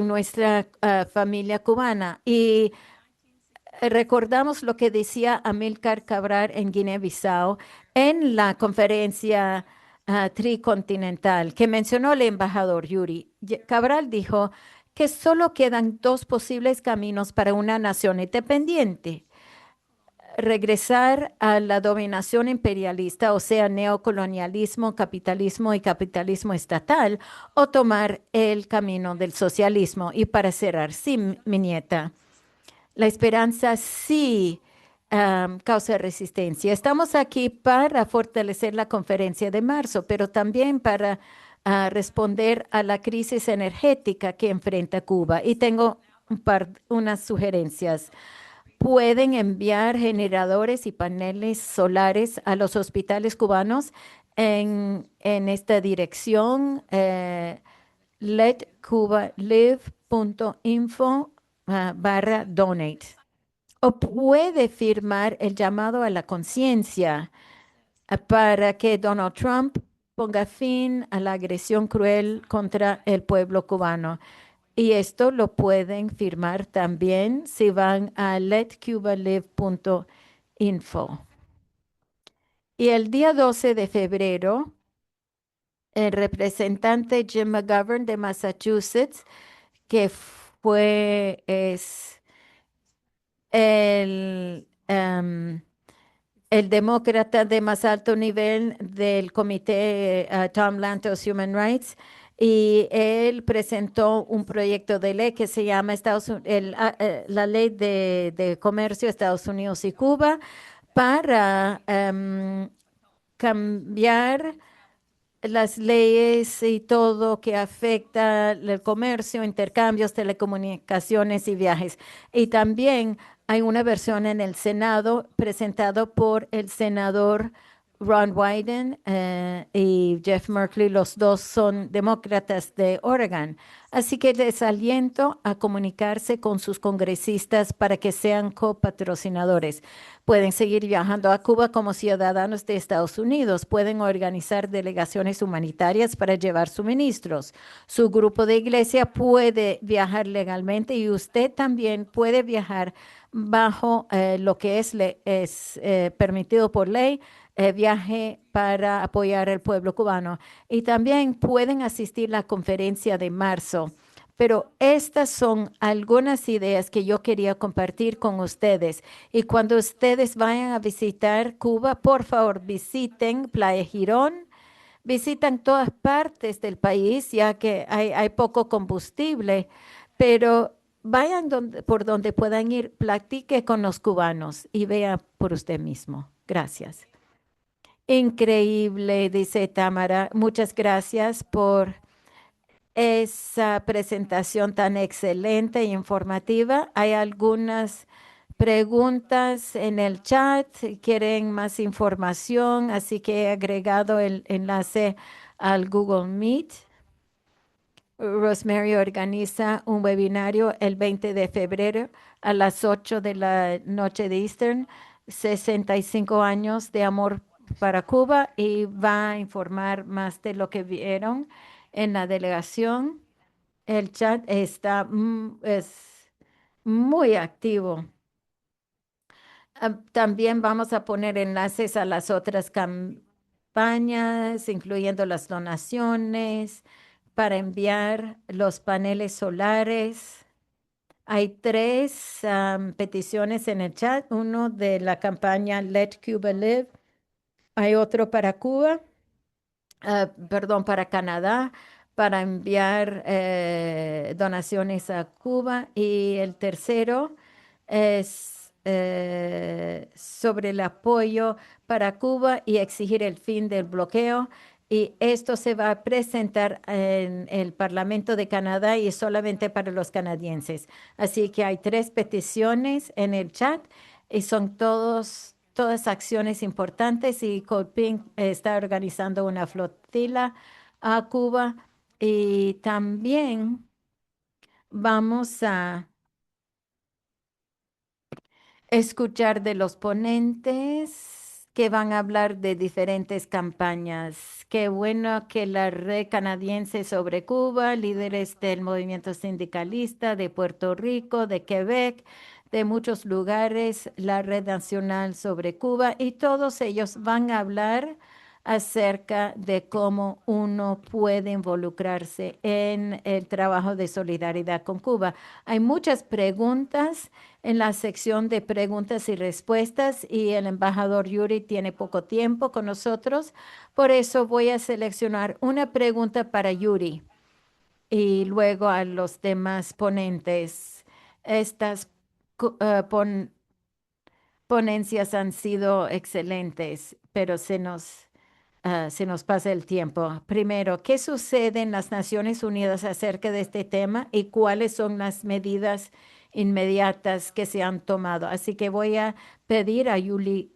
nuestra familia cubana. Y recordamos lo que decía Amílcar Cabral en Guinea-Bissau en la conferencia tricontinental que mencionó el embajador Yuri. Cabral dijo que solo quedan dos posibles caminos para una nación independiente: regresar a la dominación imperialista, o sea, neocolonialismo, capitalismo y capitalismo estatal, o tomar el camino del socialismo. Y para cerrar, sí, mi nieta, la esperanza sí causa resistencia. Estamos aquí para fortalecer la conferencia de marzo, pero también para responder a la crisis energética que enfrenta Cuba. Y tengo unas sugerencias. Pueden enviar generadores y paneles solares a los hospitales cubanos en esta dirección, letcubalive.info/donate. O puede firmar el llamado a la conciencia para que Donald Trump ponga fin a la agresión cruel contra el pueblo cubano. Y esto lo pueden firmar también si van a letcubalive.info. Y el día 12 de febrero, el representante Jim McGovern de Massachusetts, que es el demócrata de más alto nivel del comité Tom Lantos Human Rights, y él presentó un proyecto de ley que se llama la Ley de Comercio de Estados Unidos y Cuba para cambiar las leyes y todo que afecta el comercio, intercambios, telecomunicaciones y viajes. Y también hay una versión en el Senado presentado por el senador Ron Wyden y Jeff Merkley. Los dos son demócratas de Oregon. Así que les aliento a comunicarse con sus congresistas para que sean copatrocinadores. Pueden seguir viajando a Cuba como ciudadanos de Estados Unidos. Pueden organizar delegaciones humanitarias para llevar suministros. Su grupo de iglesia puede viajar legalmente y usted también puede viajar bajo lo que es permitido por ley. Viaje para apoyar al pueblo cubano. Y también pueden asistir a la conferencia de marzo. Pero estas son algunas ideas que yo quería compartir con ustedes. Y cuando ustedes vayan a visitar Cuba, por favor, visiten Playa Girón, visiten todas partes del país, ya que hay poco combustible, pero vayan por donde puedan ir, platique con los cubanos y vea por usted mismo. Gracias. Increíble, dice Tamara. Muchas gracias por esa presentación tan excelente e informativa. Hay algunas preguntas en el chat. Quieren más información, así que he agregado el enlace al Google Meet. Rosemary organiza un webinario el 20 de febrero a las 8 de la noche de Eastern, 65 años de amor para Cuba, y va a informar más de lo que vieron en la delegación. El chat es muy activo. También vamos a poner enlaces a las otras campañas, incluyendo las donaciones para enviar los paneles solares. Hay 3 peticiones en el chat, uno de la campaña Let Cuba Live. Hay otro para Cuba, para Canadá, para enviar donaciones a Cuba. Y el tercero es sobre el apoyo para Cuba y exigir el fin del bloqueo. Y esto se va a presentar en el Parlamento de Canadá y solamente para los canadienses. Así que hay 3 peticiones en el chat. y son todas acciones importantes y Coping está organizando una flotilla a Cuba y también vamos a escuchar de los ponentes que van a hablar de diferentes campañas. Qué bueno que la red canadiense sobre Cuba, líderes del movimiento sindicalista de Puerto Rico, de Quebec, de muchos lugares, la red nacional sobre Cuba, y todos ellos van a hablar acerca de cómo uno puede involucrarse en el trabajo de solidaridad con Cuba. Hay muchas preguntas en la sección de preguntas y respuestas y el embajador Yuri tiene poco tiempo con nosotros. Por eso voy a seleccionar una pregunta para Yuri y luego a los demás ponentes. Estas ponencias han sido excelentes, pero se nos pasa el tiempo. Primero, ¿qué sucede en las Naciones Unidas acerca de este tema y cuáles son las medidas inmediatas que se han tomado? Así que voy a pedir a Yuri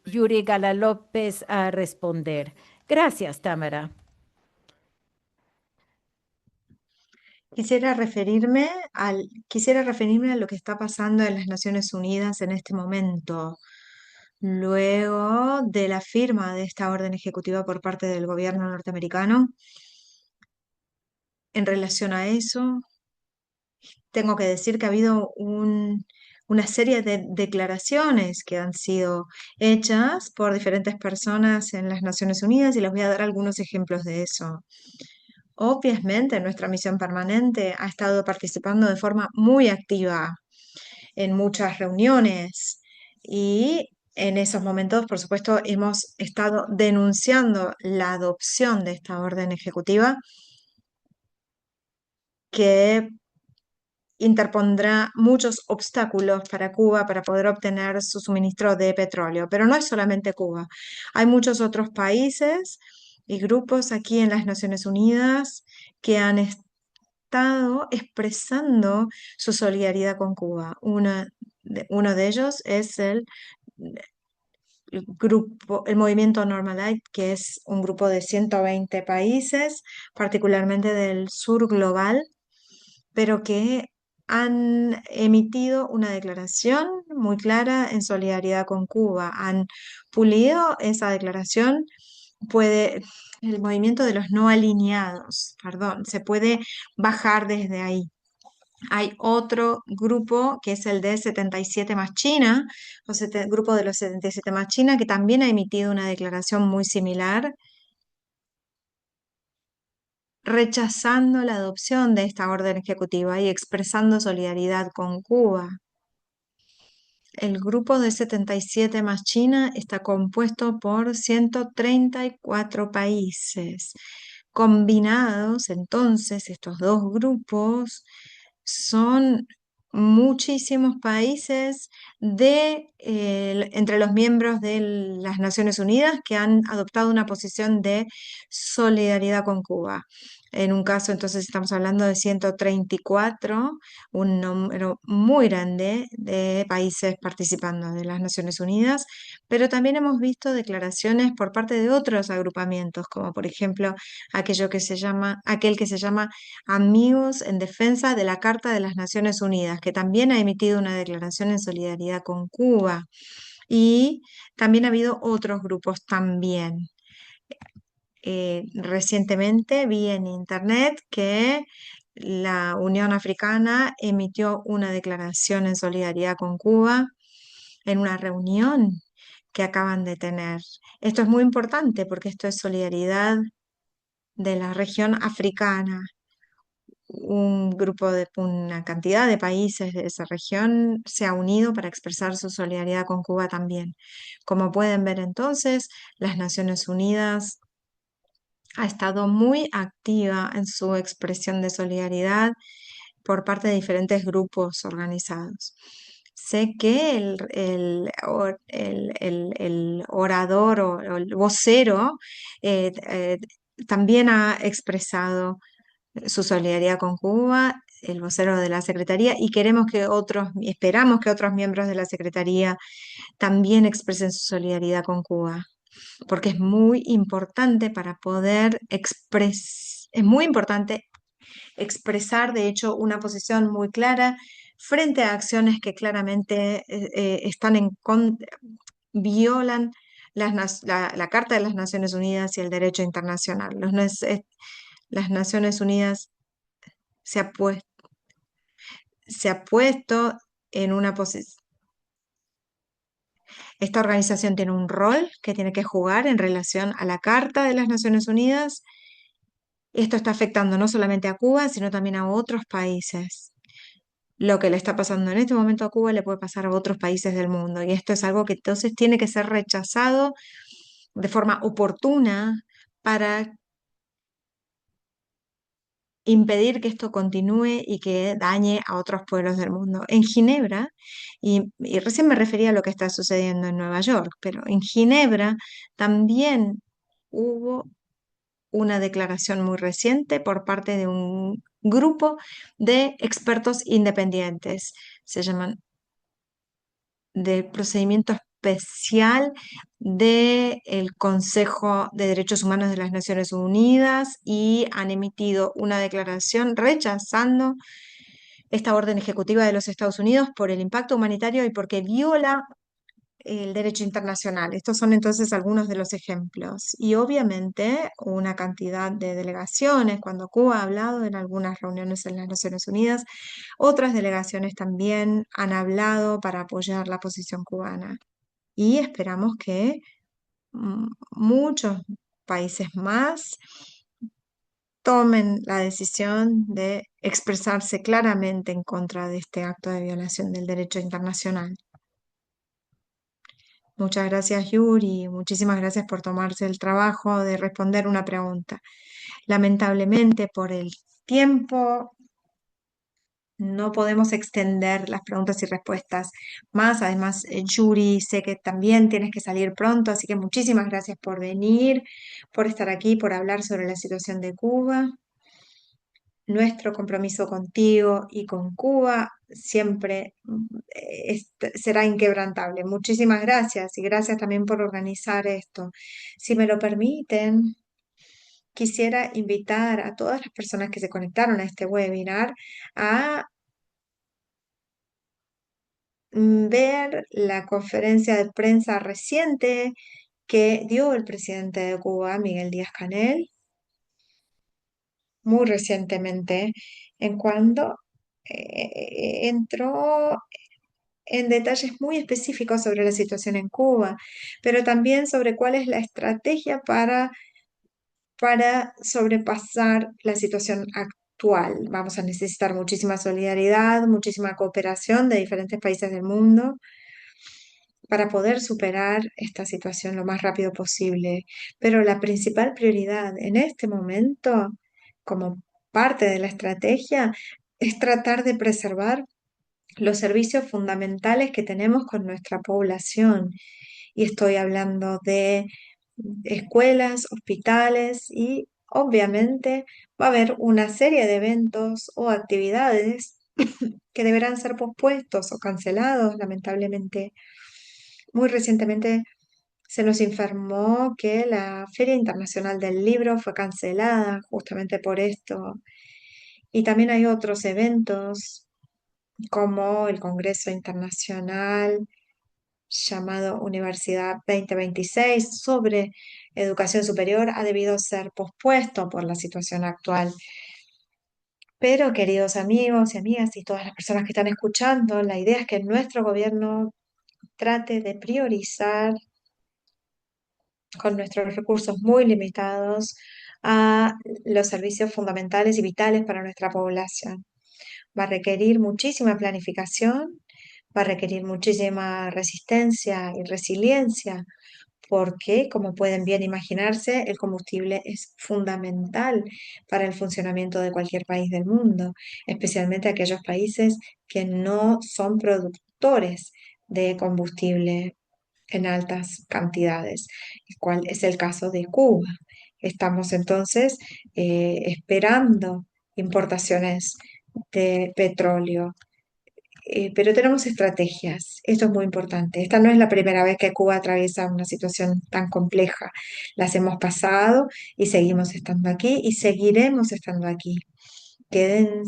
Gala López a responder. Gracias, Tamara. Quisiera referirme a lo que está pasando en las Naciones Unidas en este momento, luego de la firma de esta orden ejecutiva por parte del gobierno norteamericano. En relación a eso, tengo que decir que ha habido una serie de declaraciones que han sido hechas por diferentes personas en las Naciones Unidas y les voy a dar algunos ejemplos de eso. Obviamente, nuestra misión permanente ha estado participando de forma muy activa en muchas reuniones y en esos momentos, por supuesto, hemos estado denunciando la adopción de esta orden ejecutiva que interpondrá muchos obstáculos para Cuba para poder obtener su suministro de petróleo. Pero no es solamente Cuba. Hay muchos otros países y grupos aquí en las Naciones Unidas que han estado expresando su solidaridad con Cuba. Uno de ellos es el movimiento Normalight, que es un grupo de 120 países, particularmente del sur global, pero que han emitido una declaración muy clara en solidaridad con Cuba. Han pulido esa declaración. El movimiento de los no alineados, perdón, se puede bajar desde ahí. Hay otro grupo que es el de 77 más China, grupo de los 77 más China, que también ha emitido una declaración muy similar, rechazando la adopción de esta orden ejecutiva y expresando solidaridad con Cuba. El grupo de 77 más China está compuesto por 134 países. Combinados, entonces, estos dos grupos son muchísimos países entre los miembros de las Naciones Unidas que han adoptado una posición de solidaridad con Cuba. En un caso, entonces, estamos hablando de 134, un número muy grande de países participando de las Naciones Unidas, pero también hemos visto declaraciones por parte de otros agrupamientos, como por ejemplo aquel que se llama Amigos en Defensa de la Carta de las Naciones Unidas, que también ha emitido una declaración en solidaridad con Cuba. Y también ha habido otros grupos también. Recientemente vi en internet que la Unión Africana emitió una declaración en solidaridad con Cuba en una reunión que acaban de tener. Esto es muy importante porque esto es solidaridad de la región africana. Una cantidad de países de esa región se ha unido para expresar su solidaridad con Cuba también. Como pueden ver entonces, las Naciones Unidas ha estado muy activa en su expresión de solidaridad por parte de diferentes grupos organizados. Sé que el orador o el vocero también ha expresado su solidaridad con Cuba. el vocero de la Secretaría, y esperamos que otros miembros de la Secretaría también expresen su solidaridad con Cuba, porque es muy importante para poder es muy importante expresar, de hecho, una posición muy clara frente a acciones que claramente están violan la Carta de las Naciones Unidas y el derecho internacional. Las Naciones Unidas se ha se ha puesto en una posición. Esta organización tiene un rol que tiene que jugar en relación a la Carta de las Naciones Unidas. Esto está afectando no solamente a Cuba, sino también a otros países. Lo que le está pasando en este momento a Cuba le puede pasar a otros países del mundo. Y esto es algo que entonces tiene que ser rechazado de forma oportuna para impedir que esto continúe y que dañe a otros pueblos del mundo. En Ginebra, y recién me refería a lo que está sucediendo en Nueva York, pero en Ginebra también hubo una declaración muy reciente por parte de un grupo de expertos independientes. Se llaman del procedimiento especial del Consejo de Derechos Humanos de las Naciones Unidas y han emitido una declaración rechazando esta orden ejecutiva de los Estados Unidos por el impacto humanitario y porque viola el derecho internacional. Estos son entonces algunos de los ejemplos. Y obviamente una cantidad de delegaciones, cuando Cuba ha hablado en algunas reuniones en las Naciones Unidas, otras delegaciones también han hablado para apoyar la posición cubana. Y esperamos que muchos países más tomen la decisión de expresarse claramente en contra de este acto de violación del derecho internacional. Muchas gracias, Yuri. Muchísimas gracias por tomarse el trabajo de responder una pregunta. Lamentablemente, por el tiempo, no podemos extender las preguntas y respuestas más. Además, Yuri, sé que también tienes que salir pronto, así que muchísimas gracias por venir, por estar aquí, por hablar sobre la situación de Cuba. Nuestro compromiso contigo y con Cuba siempre será inquebrantable. Muchísimas gracias y gracias también por organizar esto. Si me lo permiten, quisiera invitar a todas las personas que se conectaron a este webinar a ver la conferencia de prensa reciente que dio el presidente de Cuba, Miguel Díaz-Canel, muy recientemente, en cuando entró en detalles muy específicos sobre la situación en Cuba, pero también sobre cuál es la estrategia para sobrepasar la situación actual. Vamos a necesitar muchísima solidaridad, muchísima cooperación de diferentes países del mundo para poder superar esta situación lo más rápido posible. Pero la principal prioridad en este momento, como parte de la estrategia, es tratar de preservar los servicios fundamentales que tenemos con nuestra población. Y estoy hablando de escuelas, hospitales y obviamente va a haber una serie de eventos o actividades que deberán ser pospuestos o cancelados, lamentablemente. Muy recientemente se nos informó que la Feria Internacional del Libro fue cancelada justamente por esto. Y también hay otros eventos como el Congreso Internacional llamado Universidad 2026 sobre educación superior ha debido ser pospuesto por la situación actual. Pero, queridos amigos y amigas y todas las personas que están escuchando, la idea es que nuestro gobierno trate de priorizar con nuestros recursos muy limitados a los servicios fundamentales y vitales para nuestra población. Va a requerir muchísima planificación, va a requerir muchísima resistencia y resiliencia, porque, como pueden bien imaginarse, el combustible es fundamental para el funcionamiento de cualquier país del mundo, especialmente aquellos países que no son productores de combustible en altas cantidades, el cual es el caso de Cuba. Estamos entonces esperando importaciones de petróleo. Pero tenemos estrategias, esto es muy importante. Esta no es la primera vez que Cuba atraviesa una situación tan compleja. Las hemos pasado y seguimos estando aquí y seguiremos estando aquí. Queden,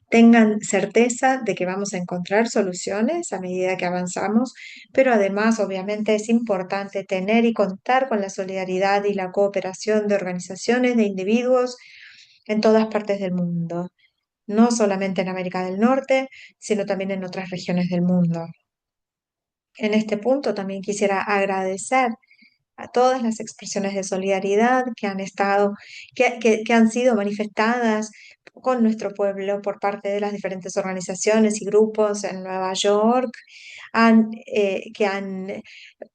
tengan certeza de que vamos a encontrar soluciones a medida que avanzamos, pero además, obviamente, es importante tener y contar con la solidaridad y la cooperación de organizaciones, de individuos en todas partes del mundo, no solamente en América del Norte, sino también en otras regiones del mundo. En este punto también quisiera agradecer a todas las expresiones de solidaridad que han estado, que han sido manifestadas con nuestro pueblo por parte de las diferentes organizaciones y grupos en Nueva York, que han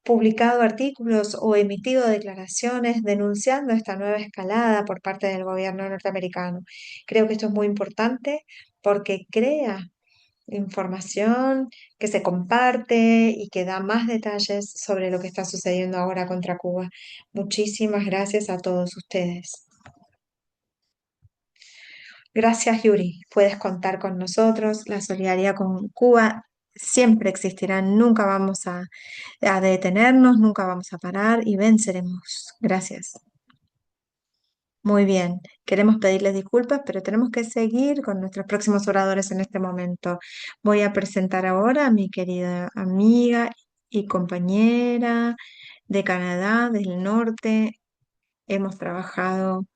publicado artículos o emitido declaraciones denunciando esta nueva escalada por parte del gobierno norteamericano. Creo que esto es muy importante porque crea información que se comparte y que da más detalles sobre lo que está sucediendo ahora contra Cuba. Muchísimas gracias a todos ustedes. Gracias, Yuri. Puedes contar con nosotros. La solidaridad con Cuba siempre existirá. Nunca vamos a detenernos, nunca vamos a parar y venceremos. Gracias. Muy bien, queremos pedirles disculpas, pero tenemos que seguir con nuestros próximos oradores en este momento. Voy a presentar ahora a mi querida amiga y compañera de Canadá, del norte. Hemos trabajado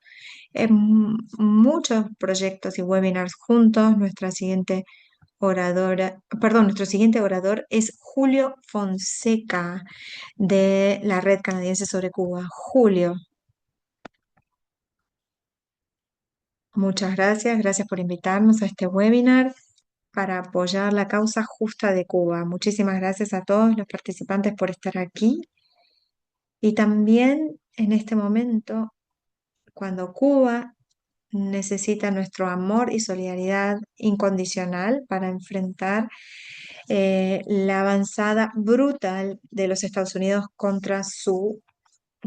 en muchos proyectos y webinars juntos. Nuestro siguiente orador es Julio Fonseca de la Red Canadiense sobre Cuba. Julio. Muchas gracias, gracias por invitarnos a este webinar para apoyar la causa justa de Cuba. Muchísimas gracias a todos los participantes por estar aquí. Y también en este momento, cuando Cuba necesita nuestro amor y solidaridad incondicional para enfrentar la avanzada brutal de los Estados Unidos contra su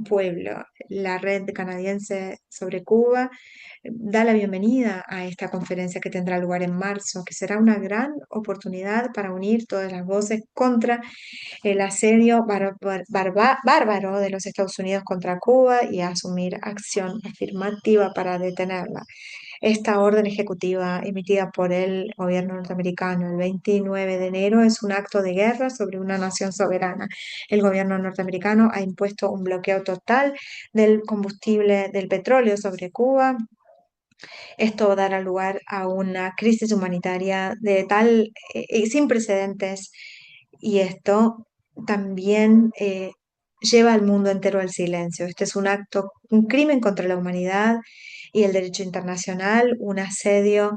pueblo. La red canadiense sobre Cuba da la bienvenida a esta conferencia que tendrá lugar en marzo, que será una gran oportunidad para unir todas las voces contra el asedio bárbaro de los Estados Unidos contra Cuba y asumir acción afirmativa para detenerla. Esta orden ejecutiva emitida por el gobierno norteamericano el 29 de enero es un acto de guerra sobre una nación soberana. El gobierno norteamericano ha impuesto un bloqueo total del combustible del petróleo sobre Cuba. Esto dará lugar a una crisis humanitaria sin precedentes y esto también lleva al mundo entero al silencio. Este es un acto, un crimen contra la humanidad y el derecho internacional, un asedio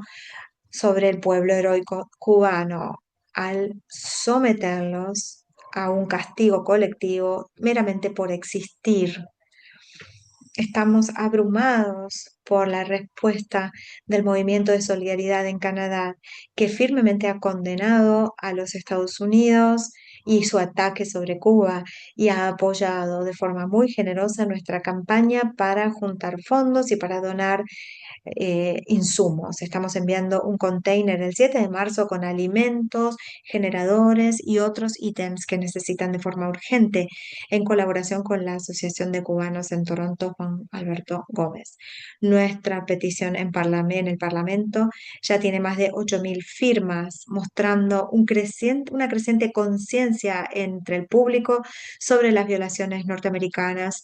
sobre el pueblo heroico cubano al someterlos a un castigo colectivo meramente por existir. Estamos abrumados por la respuesta del movimiento de solidaridad en Canadá, que firmemente ha condenado a los Estados Unidos y su ataque sobre Cuba y ha apoyado de forma muy generosa nuestra campaña para juntar fondos y para donar insumos. Estamos enviando un container el 7 de marzo con alimentos, generadores y otros ítems que necesitan de forma urgente en colaboración con la Asociación de Cubanos en Toronto, Juan Alberto Gómez. Nuestra petición en el Parlamento ya tiene más de 8.000 firmas, mostrando una creciente conciencia entre el público sobre las violaciones norteamericanas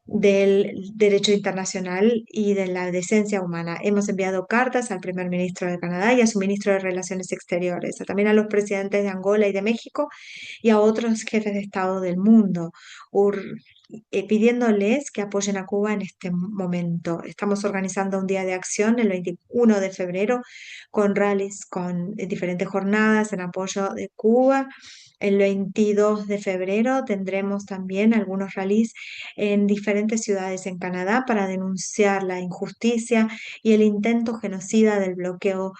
del derecho internacional y de la decencia humana. Hemos enviado cartas al primer ministro de Canadá y a su ministro de Relaciones Exteriores, también a los presidentes de Angola y de México y a otros jefes de Estado del mundo, pidiéndoles que apoyen a Cuba en este momento. Estamos organizando un día de acción el 21 de febrero con rallies, con diferentes jornadas en apoyo de Cuba. El 22 de febrero tendremos también algunos rallies en diferentes ciudades en Canadá para denunciar la injusticia y el intento genocida del bloqueo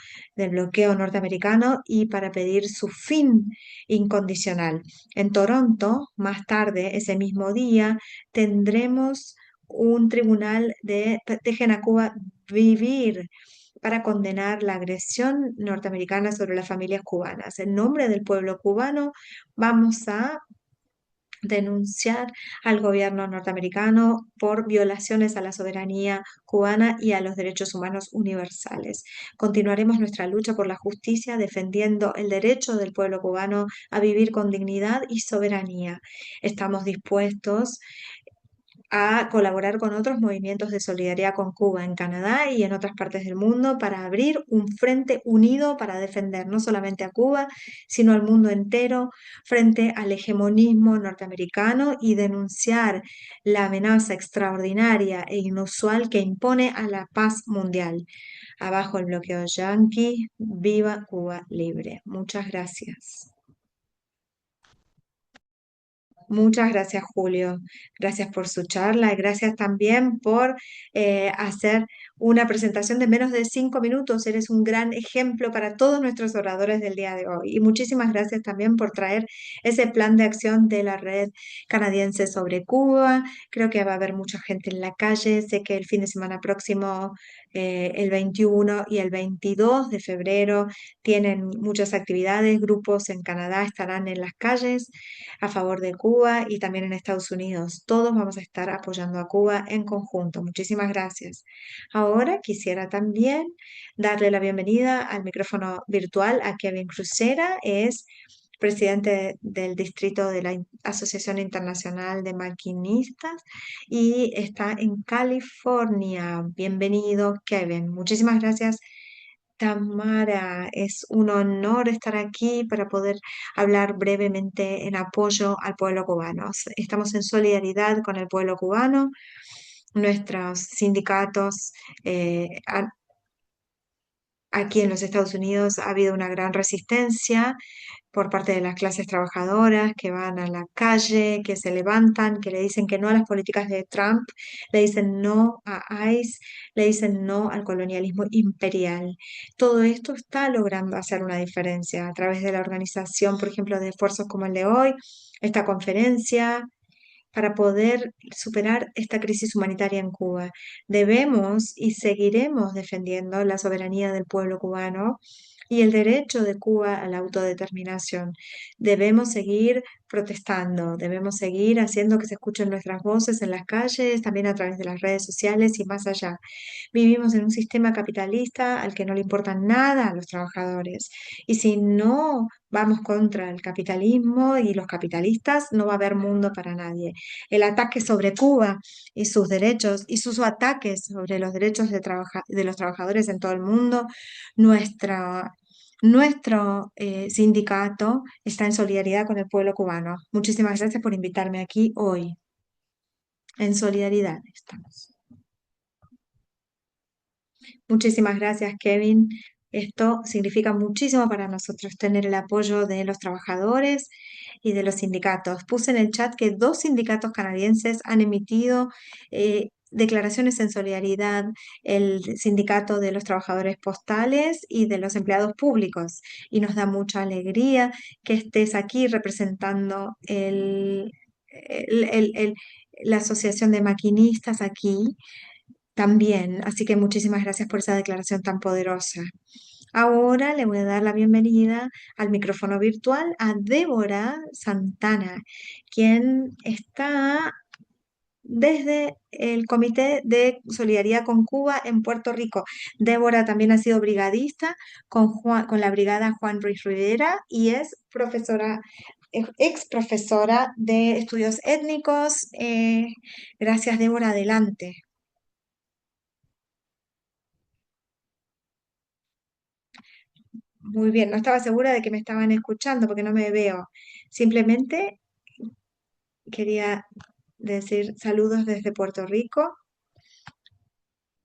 norteamericano y para pedir su fin incondicional. En Toronto, más tarde, ese mismo día, tendremos un tribunal de Dejen a Cuba vivir para condenar la agresión norteamericana sobre las familias cubanas. En nombre del pueblo cubano, vamos a denunciar al gobierno norteamericano por violaciones a la soberanía cubana y a los derechos humanos universales. Continuaremos nuestra lucha por la justicia, defendiendo el derecho del pueblo cubano a vivir con dignidad y soberanía. Estamos dispuestos a colaborar con otros movimientos de solidaridad con Cuba en Canadá y en otras partes del mundo para abrir un frente unido para defender no solamente a Cuba, sino al mundo entero frente al hegemonismo norteamericano y denunciar la amenaza extraordinaria e inusual que impone a la paz mundial. Abajo el bloqueo yanqui, viva Cuba libre. Muchas gracias. Muchas gracias, Julio. Gracias por su charla y gracias también por hacer una presentación de menos de 5 minutos. Eres un gran ejemplo para todos nuestros oradores del día de hoy. Y muchísimas gracias también por traer ese plan de acción de la Red Canadiense sobre Cuba. Creo que va a haber mucha gente en la calle. Sé que el fin de semana próximo, el 21 y el 22 de febrero, tienen muchas actividades. Grupos en Canadá estarán en las calles a favor de Cuba y también en Estados Unidos. Todos vamos a estar apoyando a Cuba en conjunto. Muchísimas gracias. Ahora quisiera también darle la bienvenida al micrófono virtual a Kevin Crucera. Es presidente del distrito de la Asociación Internacional de Maquinistas y está en California. Bienvenido, Kevin. Muchísimas gracias. Tamara, es un honor estar aquí para poder hablar brevemente en apoyo al pueblo cubano. Estamos en solidaridad con el pueblo cubano. Nuestros sindicatos aquí en los Estados Unidos ha habido una gran resistencia por parte de las clases trabajadoras que van a la calle, que se levantan, que le dicen que no a las políticas de Trump, le dicen no a ICE, le dicen no al colonialismo imperial. Todo esto está logrando hacer una diferencia a través de la organización, por ejemplo, de esfuerzos como el de hoy, esta conferencia para poder superar esta crisis humanitaria en Cuba. Debemos y seguiremos defendiendo la soberanía del pueblo cubano y el derecho de Cuba a la autodeterminación. Debemos seguir protestando, debemos seguir haciendo que se escuchen nuestras voces en las calles, también a través de las redes sociales y más allá. Vivimos en un sistema capitalista al que no le importa nada a los trabajadores. Y si no vamos contra el capitalismo y los capitalistas, no va a haber mundo para nadie. El ataque sobre Cuba y sus derechos y sus ataques sobre los derechos de los trabajadores en todo el mundo, nuestro sindicato está en solidaridad con el pueblo cubano. Muchísimas gracias por invitarme aquí hoy. En solidaridad estamos. Muchísimas gracias, Kevin. Esto significa muchísimo para nosotros tener el apoyo de los trabajadores y de los sindicatos. Puse en el chat que 2 sindicatos canadienses han emitido declaraciones en solidaridad, el sindicato de los trabajadores postales y de los empleados públicos. Y nos da mucha alegría que estés aquí representando el- el- el- la Asociación de Maquinistas aquí también, así que muchísimas gracias por esa declaración tan poderosa. Ahora le voy a dar la bienvenida al micrófono virtual a Débora Santana, quien está desde el Comité de Solidaridad con Cuba en Puerto Rico. Débora también ha sido brigadista con la brigada Juan Ruiz Rivera y es profesora, ex profesora de estudios étnicos. Gracias, Débora, adelante. Muy bien, no estaba segura de que me estaban escuchando porque no me veo. Simplemente quería decir saludos desde Puerto Rico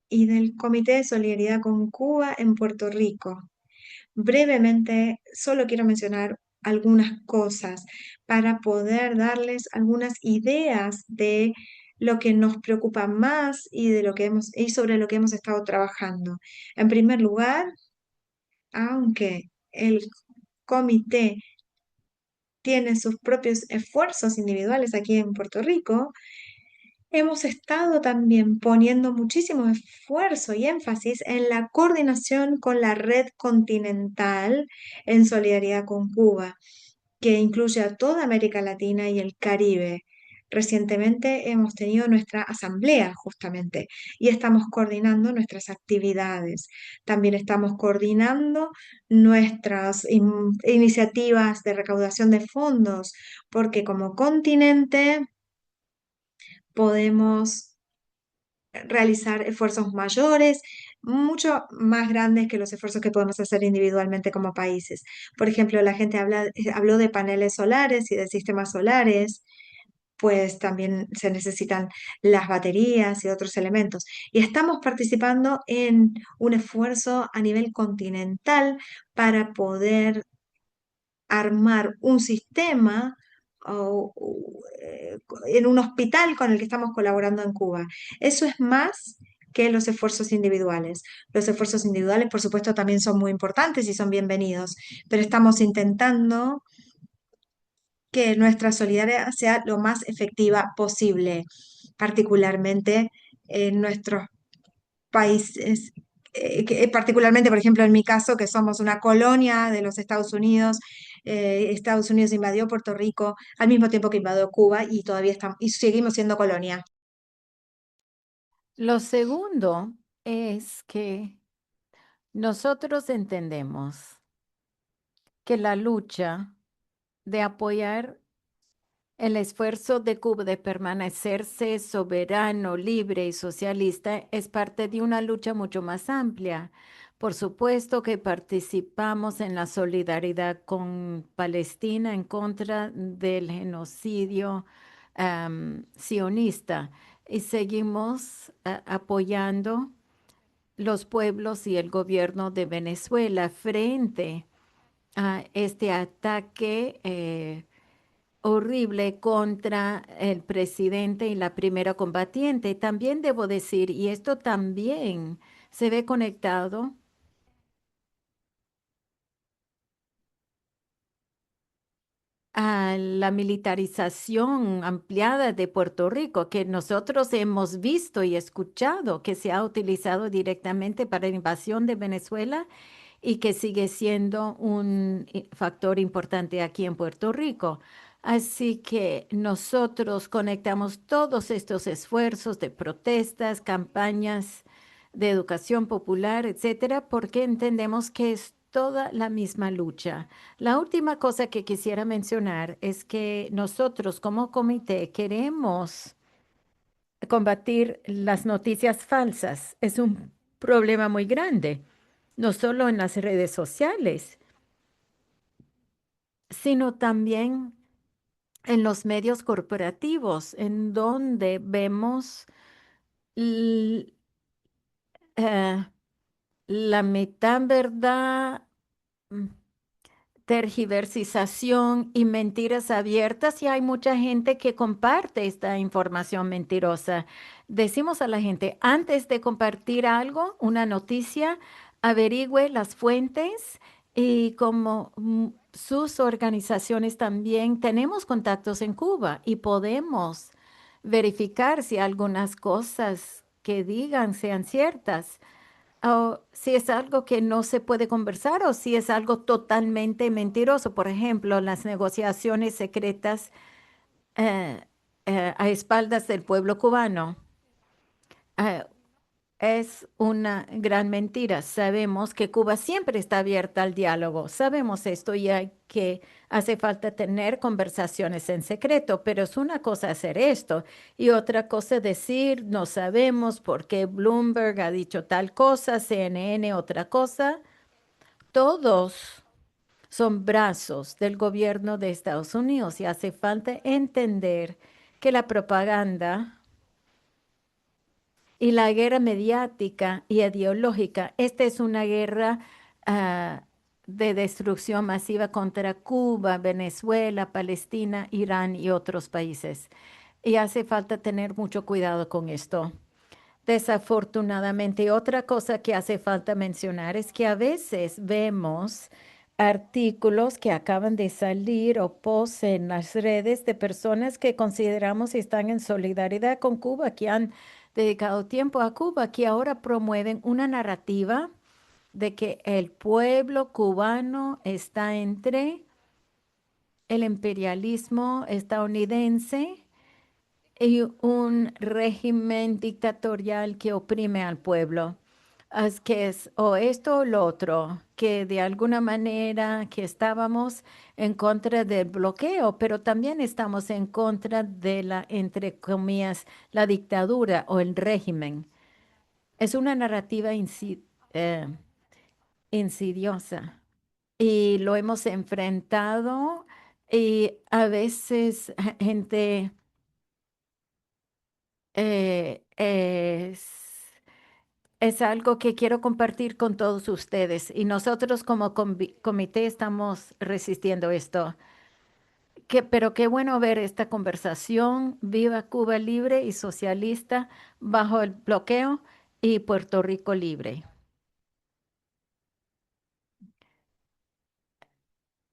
y del Comité de Solidaridad con Cuba en Puerto Rico. Brevemente, solo quiero mencionar algunas cosas para poder darles algunas ideas de lo que nos preocupa más y de lo que y sobre lo que hemos estado trabajando. En primer lugar, aunque el comité tiene sus propios esfuerzos individuales aquí en Puerto Rico, Hemos estado también poniendo muchísimo esfuerzo y énfasis en la coordinación con la red continental en solidaridad con Cuba, que incluye a toda América Latina y el Caribe. Recientemente hemos tenido nuestra asamblea justamente y estamos coordinando nuestras actividades. También estamos coordinando nuestras iniciativas de recaudación de fondos, porque como continente podemos realizar esfuerzos mayores, mucho más grandes que los esfuerzos que podemos hacer individualmente como países. Por ejemplo, la gente habló de paneles solares y de sistemas solares, pues también se necesitan las baterías y otros elementos. Y estamos participando en un esfuerzo a nivel continental para poder armar un sistema en un hospital con el que estamos colaborando en Cuba. Eso es más que los esfuerzos individuales. Los esfuerzos individuales, por supuesto, también son muy importantes y son bienvenidos, pero estamos intentando que nuestra solidaridad sea lo más efectiva posible, particularmente en nuestros países, particularmente, por ejemplo, en mi caso, que somos una colonia de los Estados Unidos. Estados Unidos invadió Puerto Rico al mismo tiempo que invadió Cuba y todavía estamos, y seguimos siendo colonia. Lo segundo es que nosotros entendemos que la lucha de apoyar el esfuerzo de Cuba de permanecerse soberano, libre y socialista es parte de una lucha mucho más amplia. Por supuesto que participamos en la solidaridad con Palestina en contra del genocidio sionista y seguimos apoyando los pueblos y el gobierno de Venezuela frente a este ataque horrible contra el presidente y la primera combatiente. También debo decir, y esto también se ve conectado a la militarización ampliada de Puerto Rico, que nosotros hemos visto y escuchado que se ha utilizado directamente para la invasión de Venezuela y que sigue siendo un factor importante aquí en Puerto Rico. Así que nosotros conectamos todos estos esfuerzos de protestas, campañas de educación popular, etcétera, porque entendemos que es toda la misma lucha. La última cosa que quisiera mencionar es que nosotros como comité queremos combatir las noticias falsas. Es un problema muy grande, no solo en las redes sociales, sino también en los medios corporativos, en donde vemos l- eh, la mitad verdad, mm, tergiversización y mentiras abiertas, y hay mucha gente que comparte esta información mentirosa. Decimos a la gente, antes de compartir algo, una noticia, averigüe las fuentes y como sus organizaciones también tenemos contactos en Cuba y podemos verificar si algunas cosas que digan sean ciertas o si es algo que no se puede conversar o si es algo totalmente mentiroso. Por ejemplo, las negociaciones secretas eh, a espaldas del pueblo cubano. Eh, es una gran mentira. Sabemos que Cuba siempre está abierta al diálogo. Sabemos esto y hay que hace falta tener conversaciones en secreto, pero es una cosa hacer esto y otra cosa decir, no sabemos por qué Bloomberg ha dicho tal cosa, CNN otra cosa. Todos son brazos del gobierno de Estados Unidos y hace falta entender que la propaganda y la guerra mediática y ideológica, esta es una guerra de destrucción masiva contra Cuba, Venezuela, Palestina, Irán y otros países. Y hace falta tener mucho cuidado con esto. Desafortunadamente, otra cosa que hace falta mencionar es que a veces vemos artículos que acaban de salir o posts en las redes de personas que consideramos están en solidaridad con Cuba, que han dedicado tiempo a Cuba, que ahora promueven una narrativa de que el pueblo cubano está entre el imperialismo estadounidense y un régimen dictatorial que oprime al pueblo. Es que es o esto o lo otro, que de alguna manera que estábamos en contra del bloqueo, pero también estamos en contra de la, entre comillas, la dictadura o el régimen. Es una narrativa insidiosa y lo hemos enfrentado y a veces gente eh, es, es algo que quiero compartir con todos ustedes y nosotros como comité estamos resistiendo esto. Pero qué bueno ver esta conversación. Viva Cuba libre y socialista bajo el bloqueo y Puerto Rico libre.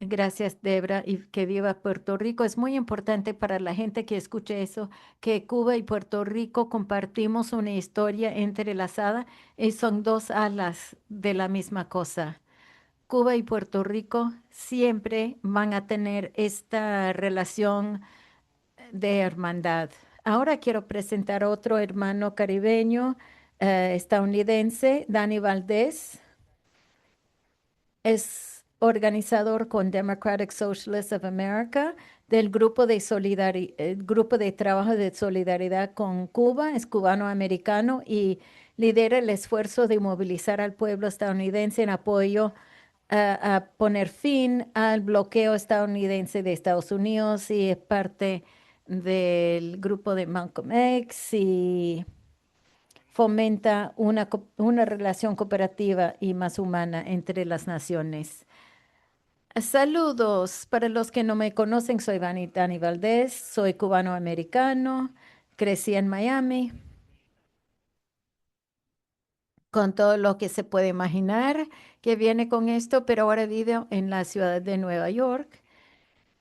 Gracias, Debra, y que viva Puerto Rico. Es muy importante para la gente que escuche eso, que Cuba y Puerto Rico compartimos una historia entrelazada y son dos alas de la misma cosa. Cuba y Puerto Rico siempre van a tener esta relación de hermandad. Ahora quiero presentar otro hermano caribeño, estadounidense, Dani Valdés. Es organizador con Democratic Socialists of America del grupo de trabajo de solidaridad con Cuba, es cubano-americano y lidera el esfuerzo de movilizar al pueblo estadounidense en apoyo a poner fin al bloqueo estadounidense de Estados Unidos y es parte del grupo de Malcolm X y fomenta una relación cooperativa y más humana entre las naciones. Saludos. Para los que no me conocen, soy Dani Valdés, soy cubano-americano, crecí en Miami, con todo lo que se puede imaginar que viene con esto, pero ahora vivo en la ciudad de Nueva York.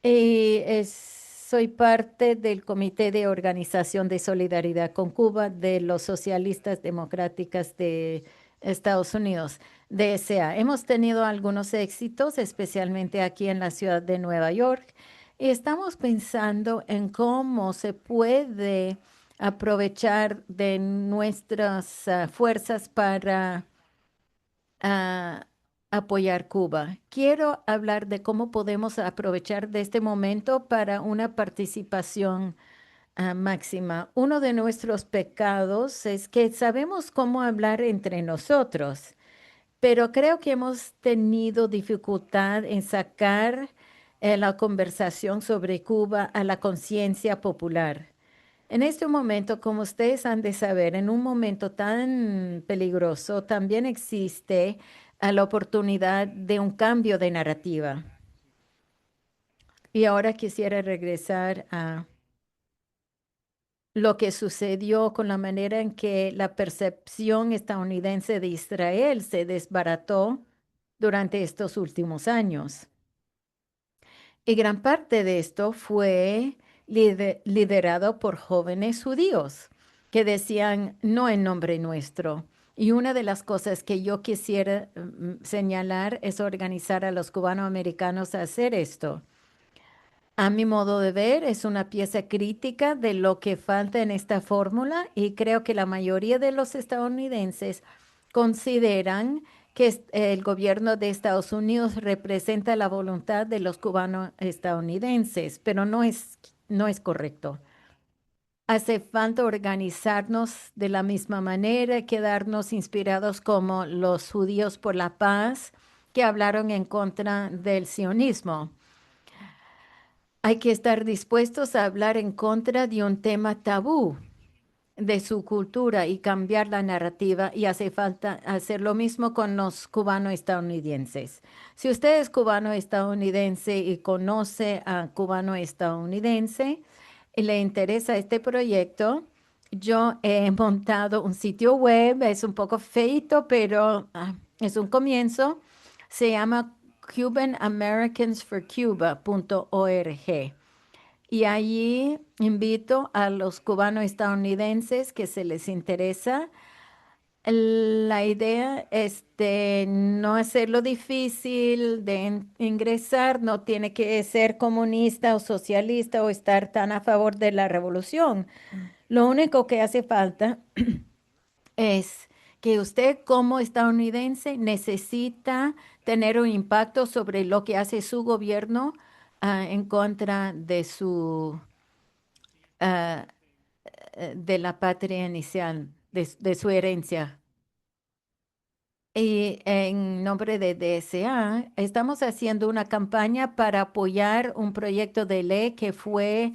Y soy parte del Comité de Organización de Solidaridad con Cuba de los Socialistas Democráticas de Estados Unidos, DSA. Hemos tenido algunos éxitos, especialmente aquí en la ciudad de Nueva York, y estamos pensando en cómo se puede aprovechar de nuestras fuerzas para a apoyar Cuba. Quiero hablar de cómo podemos aprovechar de este momento para una participación máxima. Uno de nuestros pecados es que sabemos cómo hablar entre nosotros, pero creo que hemos tenido dificultad en sacar la conversación sobre Cuba a la conciencia popular. En este momento, como ustedes han de saber, en un momento tan peligroso, también existe la oportunidad de un cambio de narrativa. Y ahora quisiera regresar a lo que sucedió con la manera en que la percepción estadounidense de Israel se desbarató durante estos últimos años. Y gran parte de esto fue liderado por jóvenes judíos que decían no en nombre nuestro. Y una de las cosas que yo quisiera señalar es organizar a los cubanoamericanos a hacer esto. A mi modo de ver, es una pieza crítica de lo que falta en esta fórmula y creo que la mayoría de los estadounidenses consideran que el gobierno de Estados Unidos representa la voluntad de los cubanos estadounidenses, pero no es correcto. Hace falta organizarnos de la misma manera, quedarnos inspirados como los judíos por la paz que hablaron en contra del sionismo. Hay que estar dispuestos a hablar en contra de un tema tabú de su cultura y cambiar la narrativa y hace falta hacer lo mismo con los cubano-estadounidenses. Si usted es cubano-estadounidense y conoce a cubano-estadounidense y le interesa este proyecto, yo he montado un sitio web, es un poco feito, pero es un comienzo. Se llama cubanamericansforcuba.org. Y allí invito a los cubanos estadounidenses que se les interesa. La idea es de no hacerlo difícil de ingresar, no tiene que ser comunista o socialista o estar tan a favor de la revolución. Lo único que hace falta es que usted como estadounidense necesita tener un impacto sobre lo que hace su gobierno en contra de ah, de la patria inicial, de su herencia. Y en nombre de DSA, estamos haciendo una campaña para apoyar un proyecto de ley que fue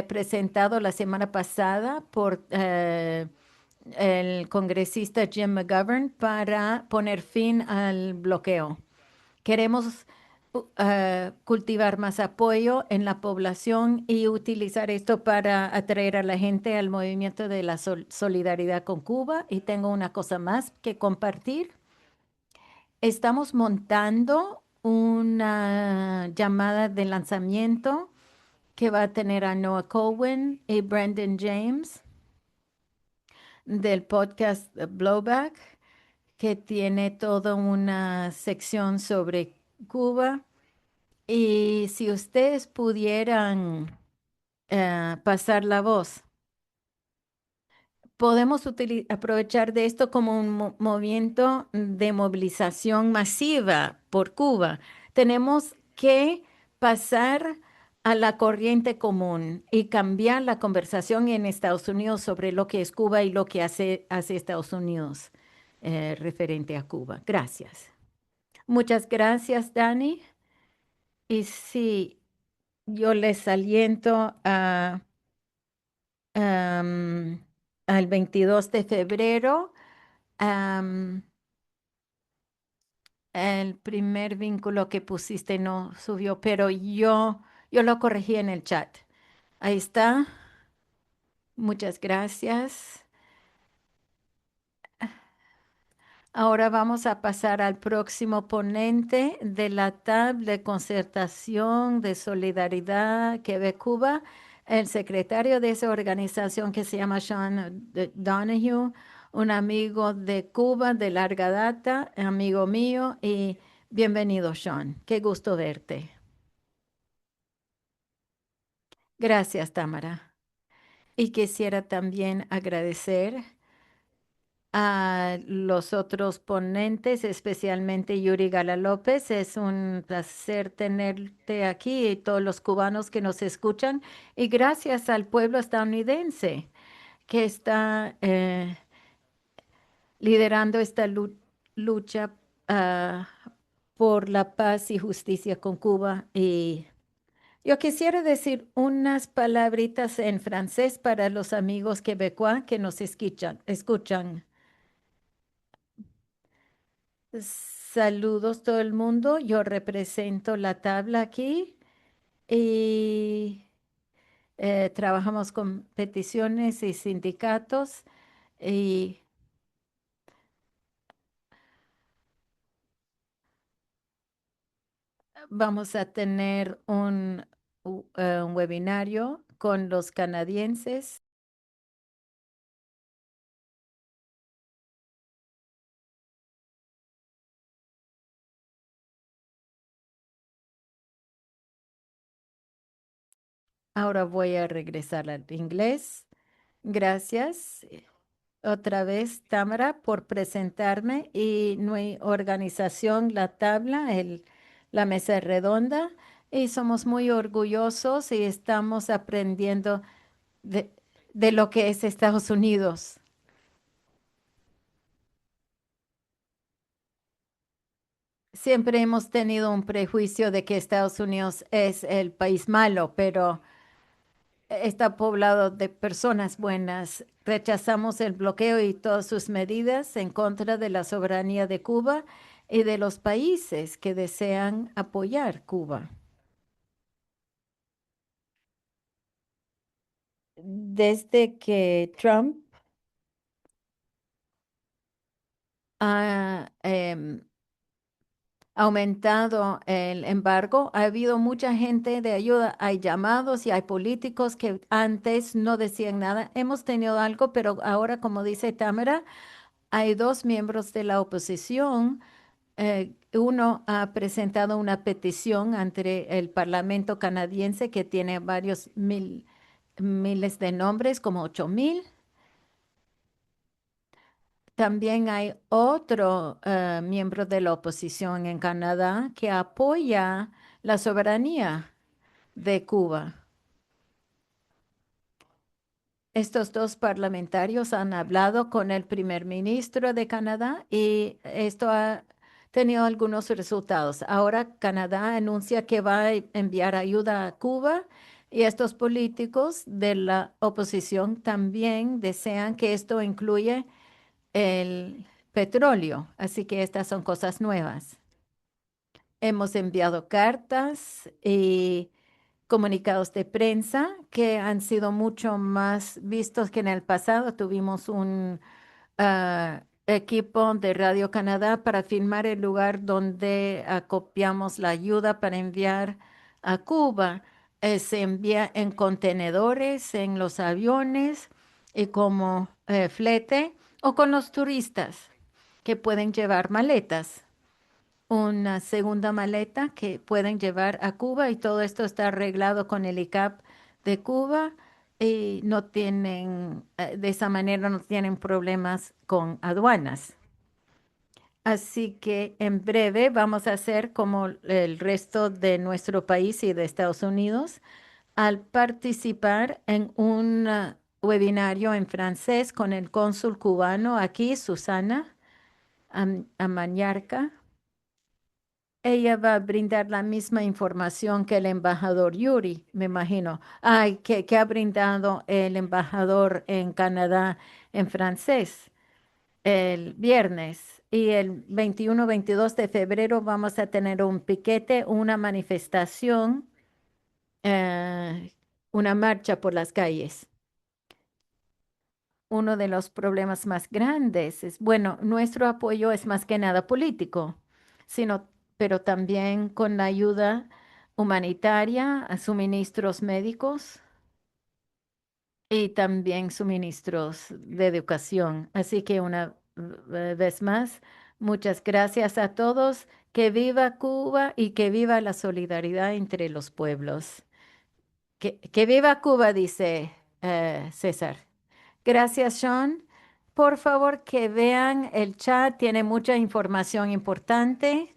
presentado la semana pasada por el congresista Jim McGovern para poner fin al bloqueo. Queremos cultivar más apoyo en la población y utilizar esto para atraer a la gente al movimiento de la solidaridad con Cuba. Y tengo una cosa más que compartir. Estamos montando una llamada de lanzamiento que va a tener a Noah Cohen y Brandon James del podcast Blowback, que tiene toda una sección sobre Cuba. Y si ustedes pudieran pasar la voz, podemos aprovechar de esto como un movimiento de movilización masiva por Cuba. Tenemos que pasar a la corriente común y cambiar la conversación en Estados Unidos sobre lo que es Cuba y lo que hace Estados Unidos referente a Cuba. Gracias. Muchas gracias, Dani. Y sí, yo les aliento am, al 22 de febrero. am, el primer vínculo que pusiste no subió, pero yo lo corregí en el chat. Ahí está. Muchas gracias. Ahora vamos a pasar al próximo ponente de la tabla de concertación de solidaridad Quebec-Cuba, el secretario de esa organización que se llama Sean Donahue, un amigo de Cuba de larga data, amigo mío, y bienvenido, Sean. Qué gusto verte. Gracias, Tamara. Y quisiera también agradecer a los otros ponentes, especialmente Yuri Gala López. Es un placer tenerte aquí y todos los cubanos que nos escuchan. Y gracias al pueblo estadounidense que está liderando esta lucha ah, por la paz y justicia con Cuba. Y yo quisiera decir unas palabritas en francés para los amigos quebecois que nos escuchan. Saludos todo el mundo. Yo represento la tabla aquí y trabajamos con peticiones y sindicatos y vamos a tener un webinario con los canadienses. Ahora voy a regresar al inglés. Gracias. Otra vez, Tamara, por presentarme y mi organización, La Tabla, la mesa redonda, y somos muy orgullosos y estamos aprendiendo de, de lo que es Estados Unidos. Siempre hemos tenido un prejuicio de que Estados Unidos es el país malo, pero está poblado de personas buenas. Rechazamos el bloqueo y todas sus medidas en contra de la soberanía de Cuba y de los países que desean apoyar Cuba. Desde que Trump ha aumentado el embargo. Ha habido mucha gente de ayuda. Hay llamados y hay políticos que antes no decían nada. Hemos tenido algo, pero ahora, como dice Tamara, hay dos miembros de la oposición. Uno ha presentado una petición ante el Parlamento canadiense que tiene varios miles de nombres, como 8,000. También hay otro miembro de la oposición en Canadá que apoya la soberanía de Cuba. Estos dos parlamentarios han hablado con el primer ministro de Canadá y esto ha tenido algunos resultados. Ahora Canadá anuncia que va a enviar ayuda a Cuba y estos políticos de la oposición también desean que esto incluya el petróleo. Así que estas son cosas nuevas. Hemos enviado cartas y comunicados de prensa que han sido mucho más vistos que en el pasado. Tuvimos un equipo de Radio Canadá para filmar el lugar donde acopiamos la ayuda para enviar a Cuba. Se envía en contenedores, en los aviones y como flete o con los turistas que pueden llevar maletas, una segunda maleta que pueden llevar a Cuba y todo esto está arreglado con el ICAP de Cuba y no tienen, de esa manera no tienen problemas con aduanas. Así que en breve vamos a hacer como el resto de nuestro país y de Estados Unidos al participar en un webinario en francés con el cónsul cubano aquí, Susana Amañarca. Ella va a brindar la misma información que el embajador Yuri, me imagino. Ay, que ha brindado el embajador en Canadá en francés el viernes. Y el 21-22 de febrero vamos a tener un piquete, una manifestación, una marcha por las calles. Uno de los problemas más grandes es, bueno, nuestro apoyo es más que nada político, pero también con la ayuda humanitaria, a suministros médicos y también suministros de educación. Así que una vez más, muchas gracias a todos. Que viva Cuba y que viva la solidaridad entre los pueblos. Que viva Cuba, dice César. Gracias, Sean. Por favor, que vean el chat, tiene mucha información importante.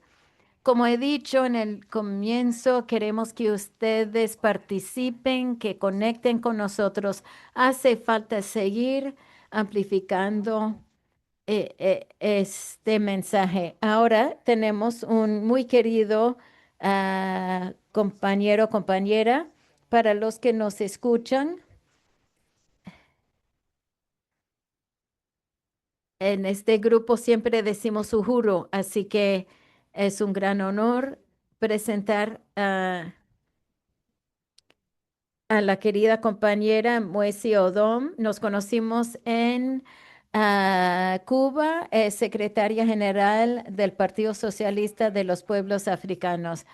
Como he dicho en el comienzo, queremos que ustedes participen, que conecten con nosotros. Hace falta seguir amplificando este mensaje. Ahora tenemos un muy querido compañero, compañera, para los que nos escuchan. En este grupo siempre decimos Uhuru, así que es un gran honor presentar a la querida compañera Moesi Odom. Nos conocimos en Cuba, es secretaria general del Partido Socialista de los Pueblos Africanos.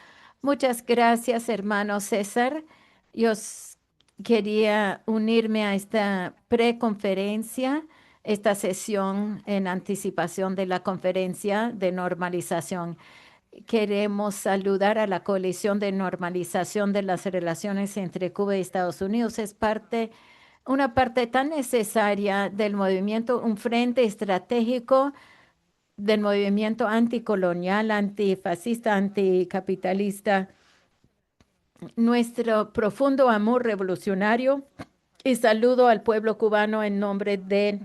Muchas gracias, hermano César. Quería unirme a esta preconferencia, esta sesión en anticipación de la conferencia de normalización. Queremos saludar a la coalición de normalización de las relaciones entre Cuba y Estados Unidos. Es una parte tan necesaria del movimiento, un frente estratégico del movimiento anticolonial, antifascista, anticapitalista. Nuestro profundo amor revolucionario y saludo al pueblo cubano en nombre del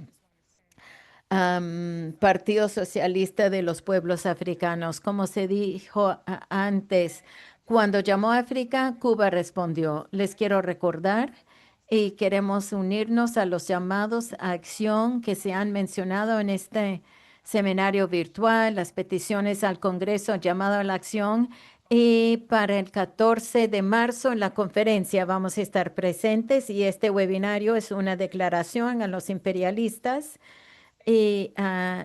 Partido Socialista de los Pueblos Africanos. Como se dijo antes, cuando llamó a África, Cuba respondió. Les quiero recordar y queremos unirnos a los llamados a acción que se han mencionado en este seminario virtual, las peticiones al Congreso llamado a la acción. Y para el 14 de marzo en la conferencia vamos a estar presentes y este webinario es una declaración a los imperialistas y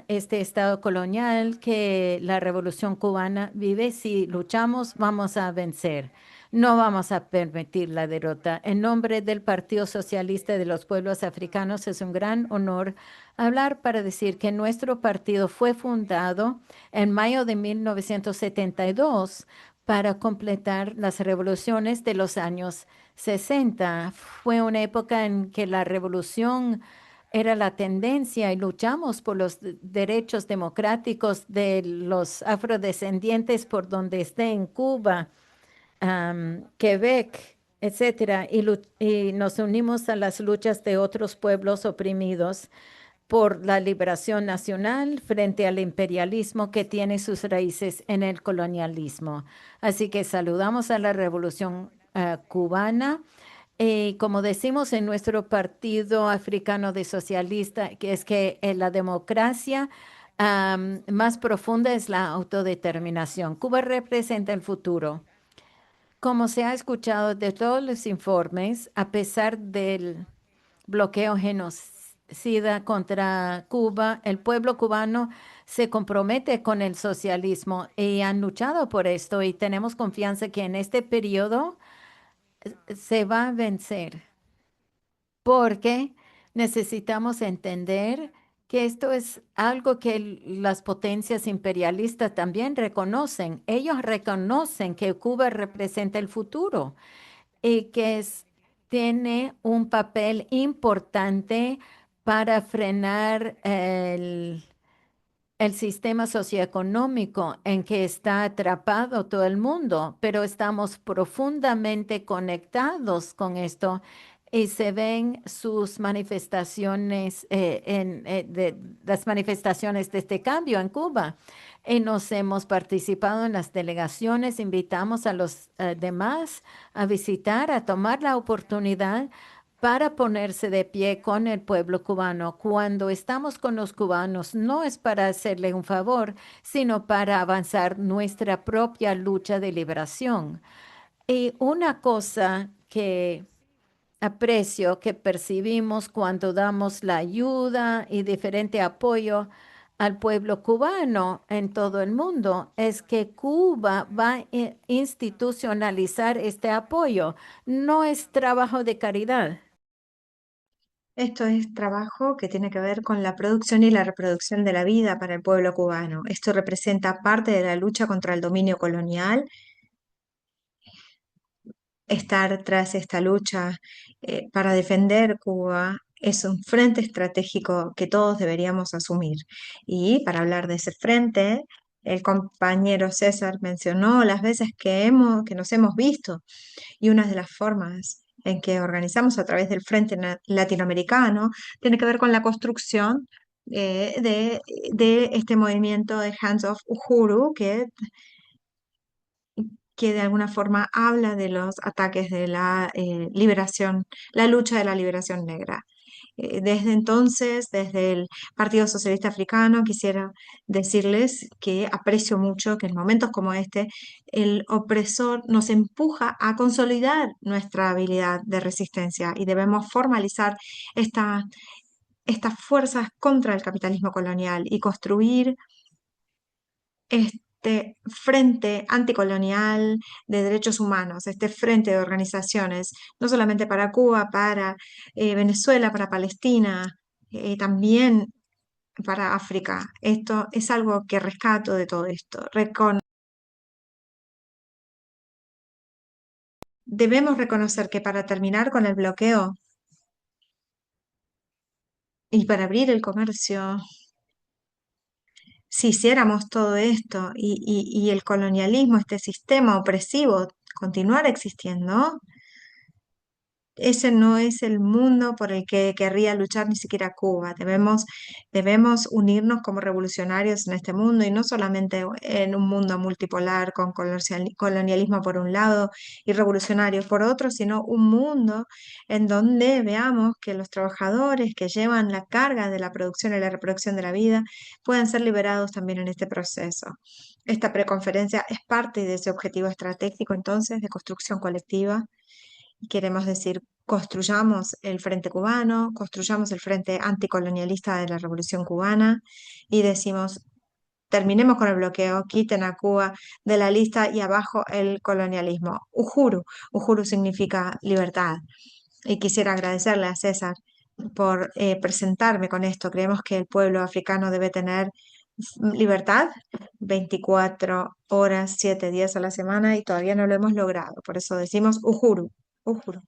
este estado colonial que la Revolución Cubana vive. Si luchamos, vamos a vencer. No vamos a permitir la derrota. En nombre del Partido Socialista de los Pueblos Africanos, es un gran honor hablar para decir que nuestro partido fue fundado en mayo de 1972 para completar las revoluciones de los años 60. Fue una época en que la revolución era la tendencia y luchamos por los derechos democráticos de los afrodescendientes por donde esté en Cuba, Quebec, etcétera, y nos unimos a las luchas de otros pueblos oprimidos por la liberación nacional frente al imperialismo que tiene sus raíces en el colonialismo. Así que saludamos a la Revolución cubana. Como decimos en nuestro Partido Africano de Socialista, que es que la democracia más profunda es la autodeterminación. Cuba representa el futuro. Como se ha escuchado de todos los informes, a pesar del bloqueo genocida contra Cuba, el pueblo cubano se compromete con el socialismo y han luchado por esto y tenemos confianza que en este periodo se va a vencer, porque necesitamos entender que esto es algo que las potencias imperialistas también reconocen. Ellos reconocen que Cuba representa el futuro y que tiene un papel importante para frenar el sistema socioeconómico en que está atrapado todo el mundo, pero estamos profundamente conectados con esto y se ven sus manifestaciones, de las manifestaciones de este cambio en Cuba. Y nos hemos participado en las delegaciones, invitamos a los demás a visitar, a tomar la oportunidad para ponerse de pie con el pueblo cubano. Cuando estamos con los cubanos, no es para hacerle un favor, sino para avanzar nuestra propia lucha de liberación. Y una cosa que aprecio, que percibimos cuando damos la ayuda y diferente apoyo al pueblo cubano en todo el mundo, es que Cuba va a institucionalizar este apoyo. No es trabajo de caridad. Esto es trabajo que tiene que ver con la producción y la reproducción de la vida para el pueblo cubano. Esto representa parte de la lucha contra el dominio colonial. Estar tras esta lucha para defender Cuba es un frente estratégico que todos deberíamos asumir. Y para hablar de ese frente, el compañero César mencionó las veces que nos hemos visto y una de las formas en que organizamos a través del Frente Latinoamericano tiene que ver con la construcción de este movimiento de Hands of Uhuru que de alguna forma habla de los ataques de la liberación, la lucha de la liberación negra. Desde entonces, desde el Partido Socialista Africano, quisiera decirles que aprecio mucho que en momentos como este, el opresor nos empuja a consolidar nuestra habilidad de resistencia y debemos formalizar estas fuerzas contra el capitalismo colonial y construir este frente anticolonial de derechos humanos, este frente de organizaciones, no solamente para Cuba, para Venezuela, para Palestina, también para África. Esto es algo que rescato de todo esto. Debemos reconocer que para terminar con el bloqueo y para abrir el comercio, si hiciéramos todo esto y el colonialismo, este sistema opresivo, continuara existiendo, ese no es el mundo por el que querría luchar ni siquiera Cuba. Debemos unirnos como revolucionarios en este mundo y no solamente en un mundo multipolar con colonialismo por un lado y revolucionarios por otro, sino un mundo en donde veamos que los trabajadores que llevan la carga de la producción y la reproducción de la vida puedan ser liberados también en este proceso. Esta preconferencia es parte de ese objetivo estratégico entonces de construcción colectiva Queremos decir, construyamos el Frente Cubano, construyamos el Frente Anticolonialista de la Revolución Cubana y decimos, terminemos con el bloqueo, quiten a Cuba de la lista y abajo el colonialismo. Uhuru, Uhuru significa libertad. Y quisiera agradecerle a César por presentarme con esto. Creemos que el pueblo africano debe tener libertad 24 horas, 7 días a la semana y todavía no lo hemos logrado. Por eso decimos Uhuru, Uhuru.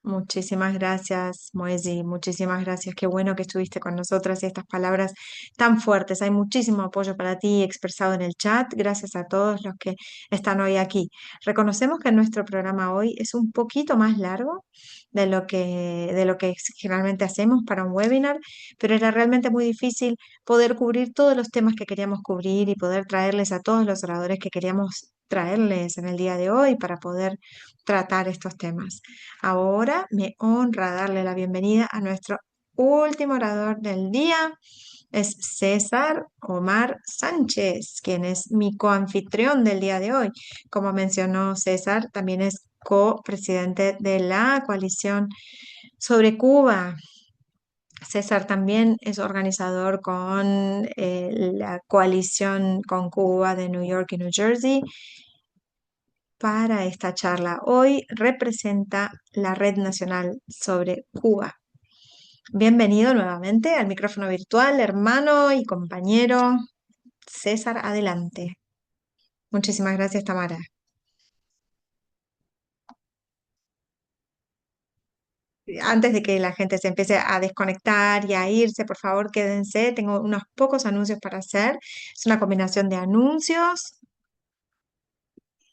Muchísimas gracias, Moesi, muchísimas gracias. Qué bueno que estuviste con nosotras y estas palabras tan fuertes. Hay muchísimo apoyo para ti expresado en el chat. Gracias a todos los que están hoy aquí. Reconocemos que nuestro programa hoy es un poquito más largo de lo que generalmente hacemos para un webinar, pero era realmente muy difícil poder cubrir todos los temas que queríamos cubrir y poder traerles a todos los oradores que queríamos traerles en el día de hoy para poder tratar estos temas. Ahora me honra darle la bienvenida a nuestro último orador del día. Es César Omar Sánchez, quien es mi coanfitrión del día de hoy. Como mencionó César, también es copresidente de la coalición sobre Cuba. César también es organizador con la coalición con Cuba de New York y New Jersey para esta charla. Hoy representa la Red Nacional sobre Cuba. Bienvenido nuevamente al micrófono virtual, hermano y compañero César, adelante. Muchísimas gracias, Tamara. Antes de que la gente se empiece a desconectar y a irse, por favor, quédense. Tengo unos pocos anuncios para hacer. Es una combinación de anuncios,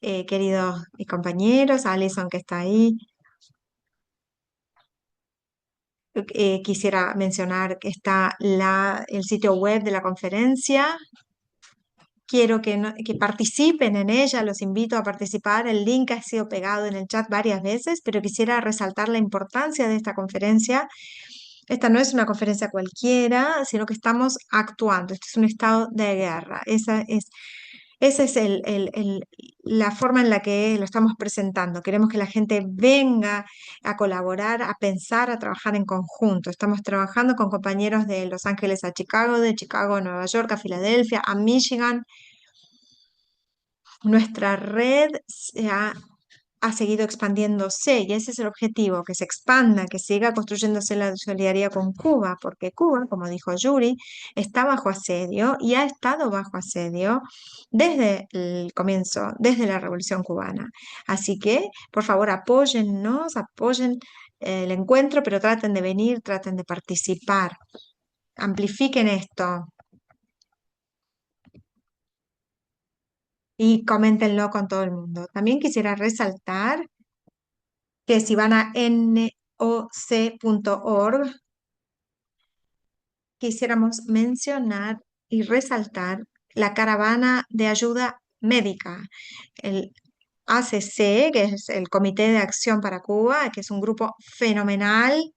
queridos mis compañeros, Alison que está ahí. Quisiera mencionar que está el sitio web de la conferencia. Quiero que participen en ella, los invito a participar. El link ha sido pegado en el chat varias veces, pero quisiera resaltar la importancia de esta conferencia. Esta no es una conferencia cualquiera, sino que estamos actuando. Este es un estado de guerra. Esa es la forma en la que lo estamos presentando. Queremos que la gente venga a colaborar, a pensar, a trabajar en conjunto. Estamos trabajando con compañeros de Los Ángeles a Chicago, de Chicago a Nueva York, a Filadelfia, a Michigan. Nuestra red ha seguido expandiéndose y ese es el objetivo, que se expanda, que siga construyéndose la solidaridad con Cuba, porque Cuba, como dijo Yuri, está bajo asedio y ha estado bajo asedio desde el comienzo, desde la Revolución Cubana. Así que, por favor, apóyennos, apoyen el encuentro, pero traten de venir, traten de participar, amplifiquen esto. Y coméntenlo con todo el mundo. También quisiera resaltar que si van a noc.org, quisiéramos mencionar y resaltar la caravana de ayuda médica, el ACC, que es el Comité de Acción para Cuba, que es un grupo fenomenal.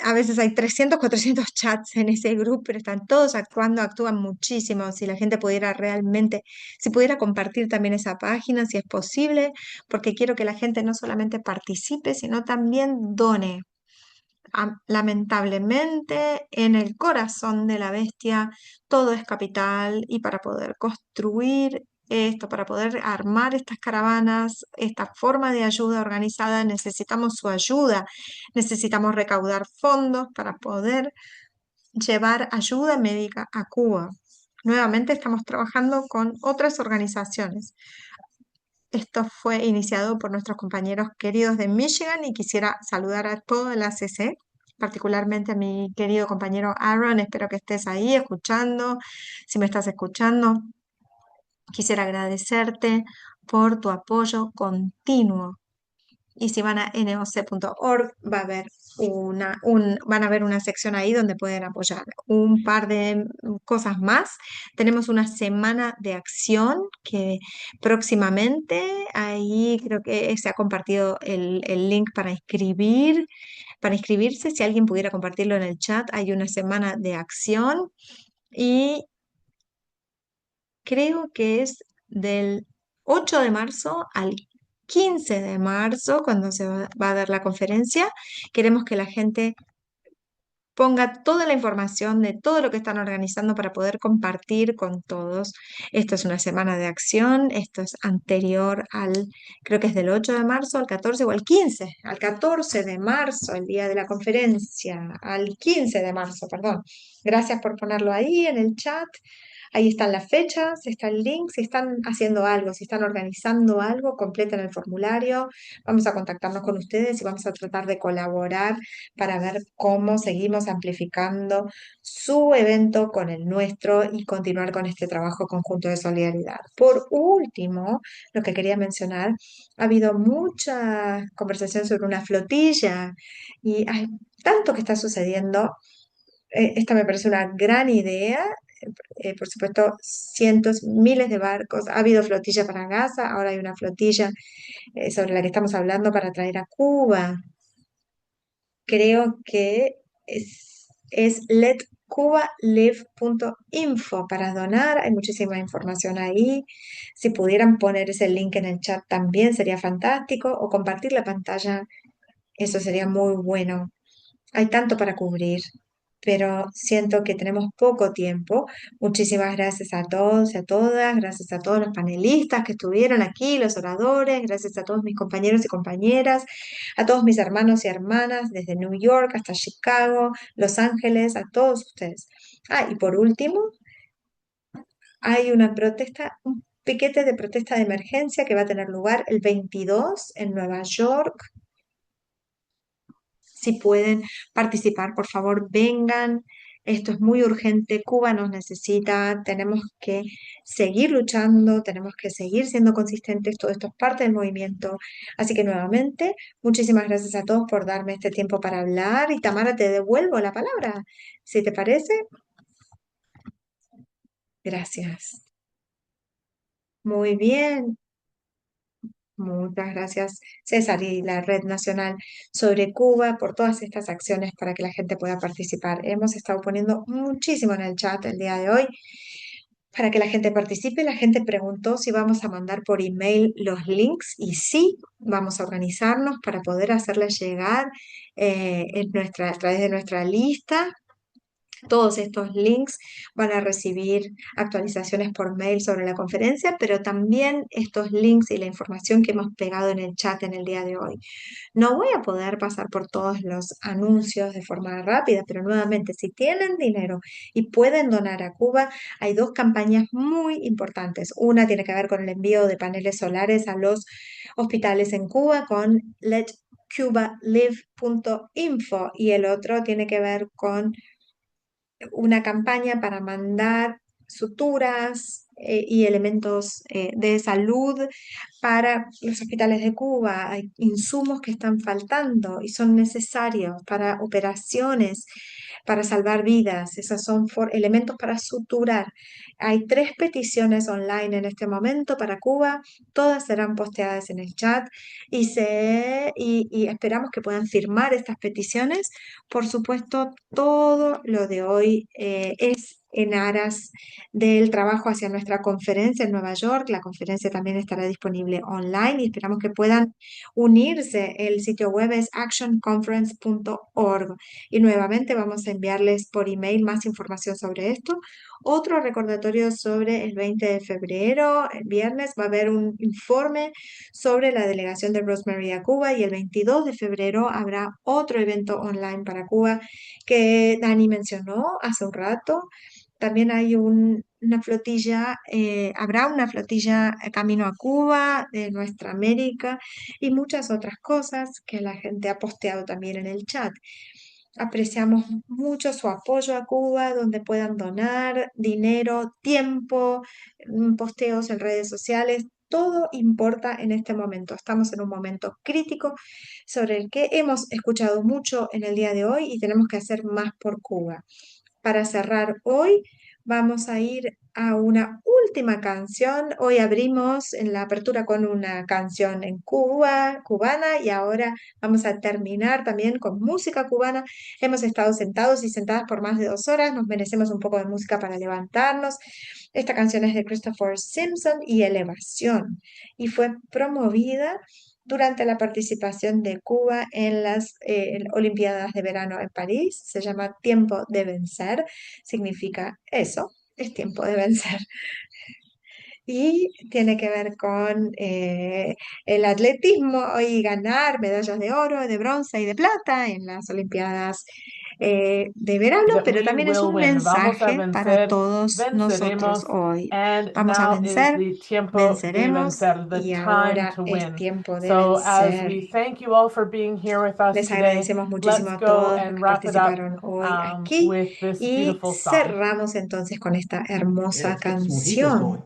A veces hay 300, 400 chats en ese grupo, pero están todos actuando, actúan muchísimo. Si la gente pudiera realmente, si pudiera compartir también esa página, si es posible, porque quiero que la gente no solamente participe, sino también done. Lamentablemente, en el corazón de la bestia, todo es capital y para poder construir esto, para poder armar estas caravanas, esta forma de ayuda organizada, necesitamos su ayuda, necesitamos recaudar fondos para poder llevar ayuda médica a Cuba. Nuevamente estamos trabajando con otras organizaciones. Esto fue iniciado por nuestros compañeros queridos de Michigan y quisiera saludar a toda la ACC, particularmente a mi querido compañero Aaron. Espero que estés ahí escuchando. Si me estás escuchando, quisiera agradecerte por tu apoyo continuo. Y si van a noc.org, van a ver una sección ahí donde pueden apoyar. Un par de cosas más. Tenemos una semana de acción que próximamente, ahí creo que se ha compartido el link para inscribirse. Si alguien pudiera compartirlo en el chat, hay una semana de acción y creo que es del 8 de marzo al 15 de marzo, cuando va a dar la conferencia. Queremos que la gente ponga toda la información de todo lo que están organizando para poder compartir con todos. Esto es una semana de acción, esto es anterior al, creo que es del 8 de marzo al 14 o al 14 de marzo, el día de la conferencia, al 15 de marzo, perdón. Gracias por ponerlo ahí en el chat. Ahí están las fechas, está el link. Si están haciendo algo, si están organizando algo, completen el formulario. Vamos a contactarnos con ustedes y vamos a tratar de colaborar para ver cómo seguimos amplificando su evento con el nuestro y continuar con este trabajo conjunto de solidaridad. Por último, lo que quería mencionar, ha habido mucha conversación sobre una flotilla y hay tanto que está sucediendo. Esta me parece una gran idea. Por supuesto, cientos, miles de barcos. Ha habido flotilla para Gaza, ahora hay una flotilla sobre la que estamos hablando para traer a Cuba. Creo que es letcubalive.info para donar. Hay muchísima información ahí. Si pudieran poner ese link en el chat también sería fantástico o compartir la pantalla, eso sería muy bueno. Hay tanto para cubrir, pero siento que tenemos poco tiempo. Muchísimas gracias a todos y a todas, gracias a todos los panelistas que estuvieron aquí, los oradores, gracias a todos mis compañeros y compañeras, a todos mis hermanos y hermanas desde New York hasta Chicago, Los Ángeles, a todos ustedes. Ah, y por último, hay una protesta, un piquete de protesta de emergencia que va a tener lugar el 22 en Nueva York. Si pueden participar, por favor, vengan. Esto es muy urgente. Cuba nos necesita. Tenemos que seguir luchando, tenemos que seguir siendo consistentes. Todo esto es parte del movimiento. Así que nuevamente, muchísimas gracias a todos por darme este tiempo para hablar. Y Tamara, te devuelvo la palabra. Si te parece, gracias. Muy bien. Muchas gracias, César, y la Red Nacional sobre Cuba por todas estas acciones para que la gente pueda participar. Hemos estado poniendo muchísimo en el chat el día de hoy para que la gente participe. La gente preguntó si vamos a mandar por email los links y sí, vamos a organizarnos para poder hacerles llegar a través de nuestra lista. Todos estos links van a recibir actualizaciones por mail sobre la conferencia, pero también estos links y la información que hemos pegado en el chat en el día de hoy. No voy a poder pasar por todos los anuncios de forma rápida, pero nuevamente, si tienen dinero y pueden donar a Cuba, hay dos campañas muy importantes. Una tiene que ver con el envío de paneles solares a los hospitales en Cuba con letcubalive.info y el otro tiene que ver con una campaña para mandar suturas y elementos de salud para los hospitales de Cuba. Hay insumos que están faltando y son necesarios para operaciones, para salvar vidas. Esos son elementos para suturar. Hay 3 peticiones online en este momento para Cuba. Todas serán posteadas en el chat y esperamos que puedan firmar estas peticiones. Por supuesto, todo lo de hoy es en aras del trabajo hacia nuestra conferencia en Nueva York. La conferencia también estará disponible online y esperamos que puedan unirse. El sitio web es actionconference.org y nuevamente vamos a enviarles por email más información sobre esto. Otro recordatorio sobre el 20 de febrero, el viernes, va a haber un informe sobre la delegación de Rosemary a Cuba y el 22 de febrero habrá otro evento online para Cuba que Dani mencionó hace un rato. También hay una flotilla, habrá una flotilla camino a Cuba de nuestra América y muchas otras cosas que la gente ha posteado también en el chat. Apreciamos mucho su apoyo a Cuba, donde puedan donar dinero, tiempo, posteos en redes sociales. Todo importa en este momento. Estamos en un momento crítico sobre el que hemos escuchado mucho en el día de hoy y tenemos que hacer más por Cuba. Para cerrar hoy, vamos a ir a una última canción. Hoy abrimos en la apertura con una canción en Cuba, cubana, y ahora vamos a terminar también con música cubana. Hemos estado sentados y sentadas por más de 2 horas, nos merecemos un poco de música para levantarnos. Esta canción es de Christopher Simpson y Elevación, y fue promovida durante la participación de Cuba en las Olimpiadas de Verano en París. Se llama Tiempo de Vencer, significa eso, es tiempo de vencer. Y tiene que ver con el atletismo y ganar medallas de oro, de bronce y de plata en las Olimpiadas de verano, That pero we también es will un win. Vamos a mensaje para vencer, todos nosotros venceremos. hoy. And Vamos a now is vencer, the tiempo de venceremos, vencer, the y time ahora to es win. tiempo de So as vencer. we thank you all for being here with us Les today, agradecemos muchísimo let's a go todos los and que wrap it up participaron hoy aquí, with this y beautiful song. cerramos entonces con esta hermosa Let's get some mojitos canción. going.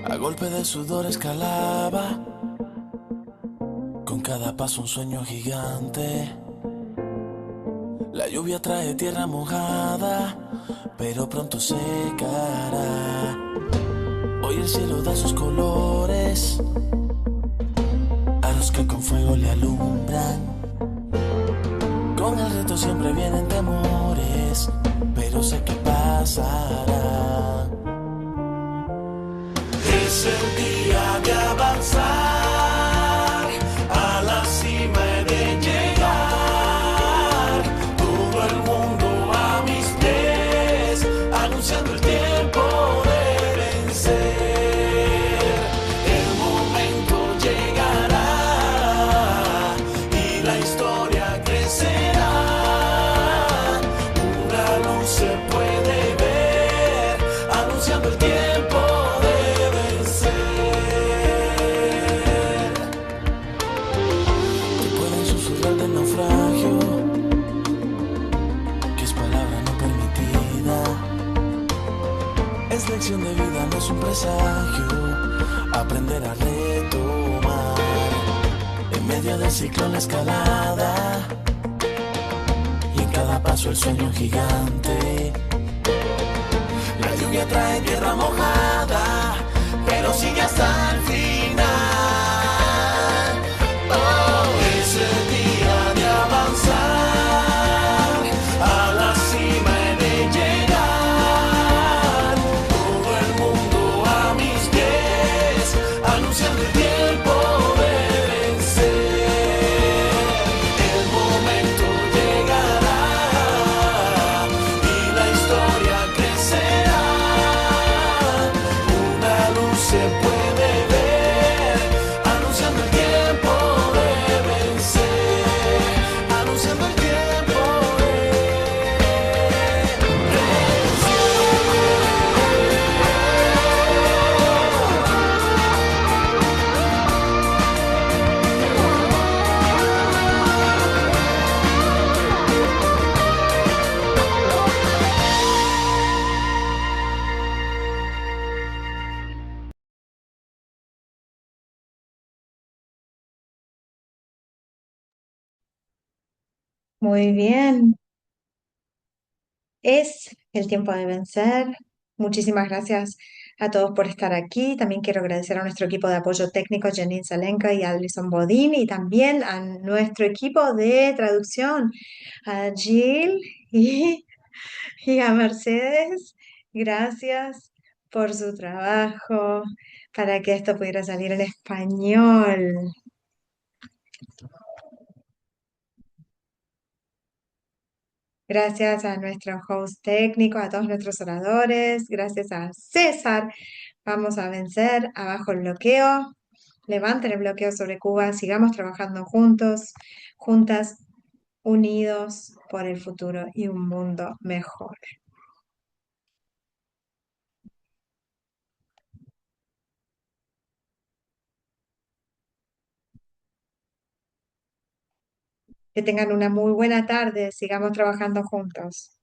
A golpe de sudor escalaba, con cada paso un sueño gigante. La lluvia trae tierra mojada, pero pronto secará. Hoy el cielo da sus colores a los que con fuego le alumbran. Con el reto siempre vienen temores, pero sé que pasará. Es el día de avanzar a la cima y de llegar. Todo el mundo a mis pies, anunciando el tiempo de vencer. El momento llegará y la historia crecerá. Una luz se puede ver, anunciando el tiempo. Es lección de vida, no es un presagio. Aprender a retomar. En medio del ciclón la escalada, y en cada paso el sueño gigante. La lluvia trae tierra mojada, pero sigue hasta el final. Oh, es el día de avanzar a la cima y de llegar. Todo el mundo a mis pies, anunciando el tiempo de vencer. El momento llegará y la historia crecerá. Una luz se puede ver, anunciando el tiempo de vencer. Anunciando el tiempo de Muy bien, es el tiempo de vencer. Muchísimas gracias a todos por estar aquí. También quiero agradecer a nuestro equipo de apoyo técnico, Janine Salenka y Alison Bodin, y también a nuestro equipo de traducción, a Jill y, y a Mercedes. Gracias por su trabajo para que esto pudiera salir en español. Gracias a nuestro host técnico, a todos nuestros oradores, gracias a César. Vamos a vencer, abajo el bloqueo, levanten el bloqueo sobre Cuba, sigamos trabajando juntos, juntas, unidos por el futuro y un mundo mejor. Que tengan una muy buena tarde, sigamos trabajando juntos.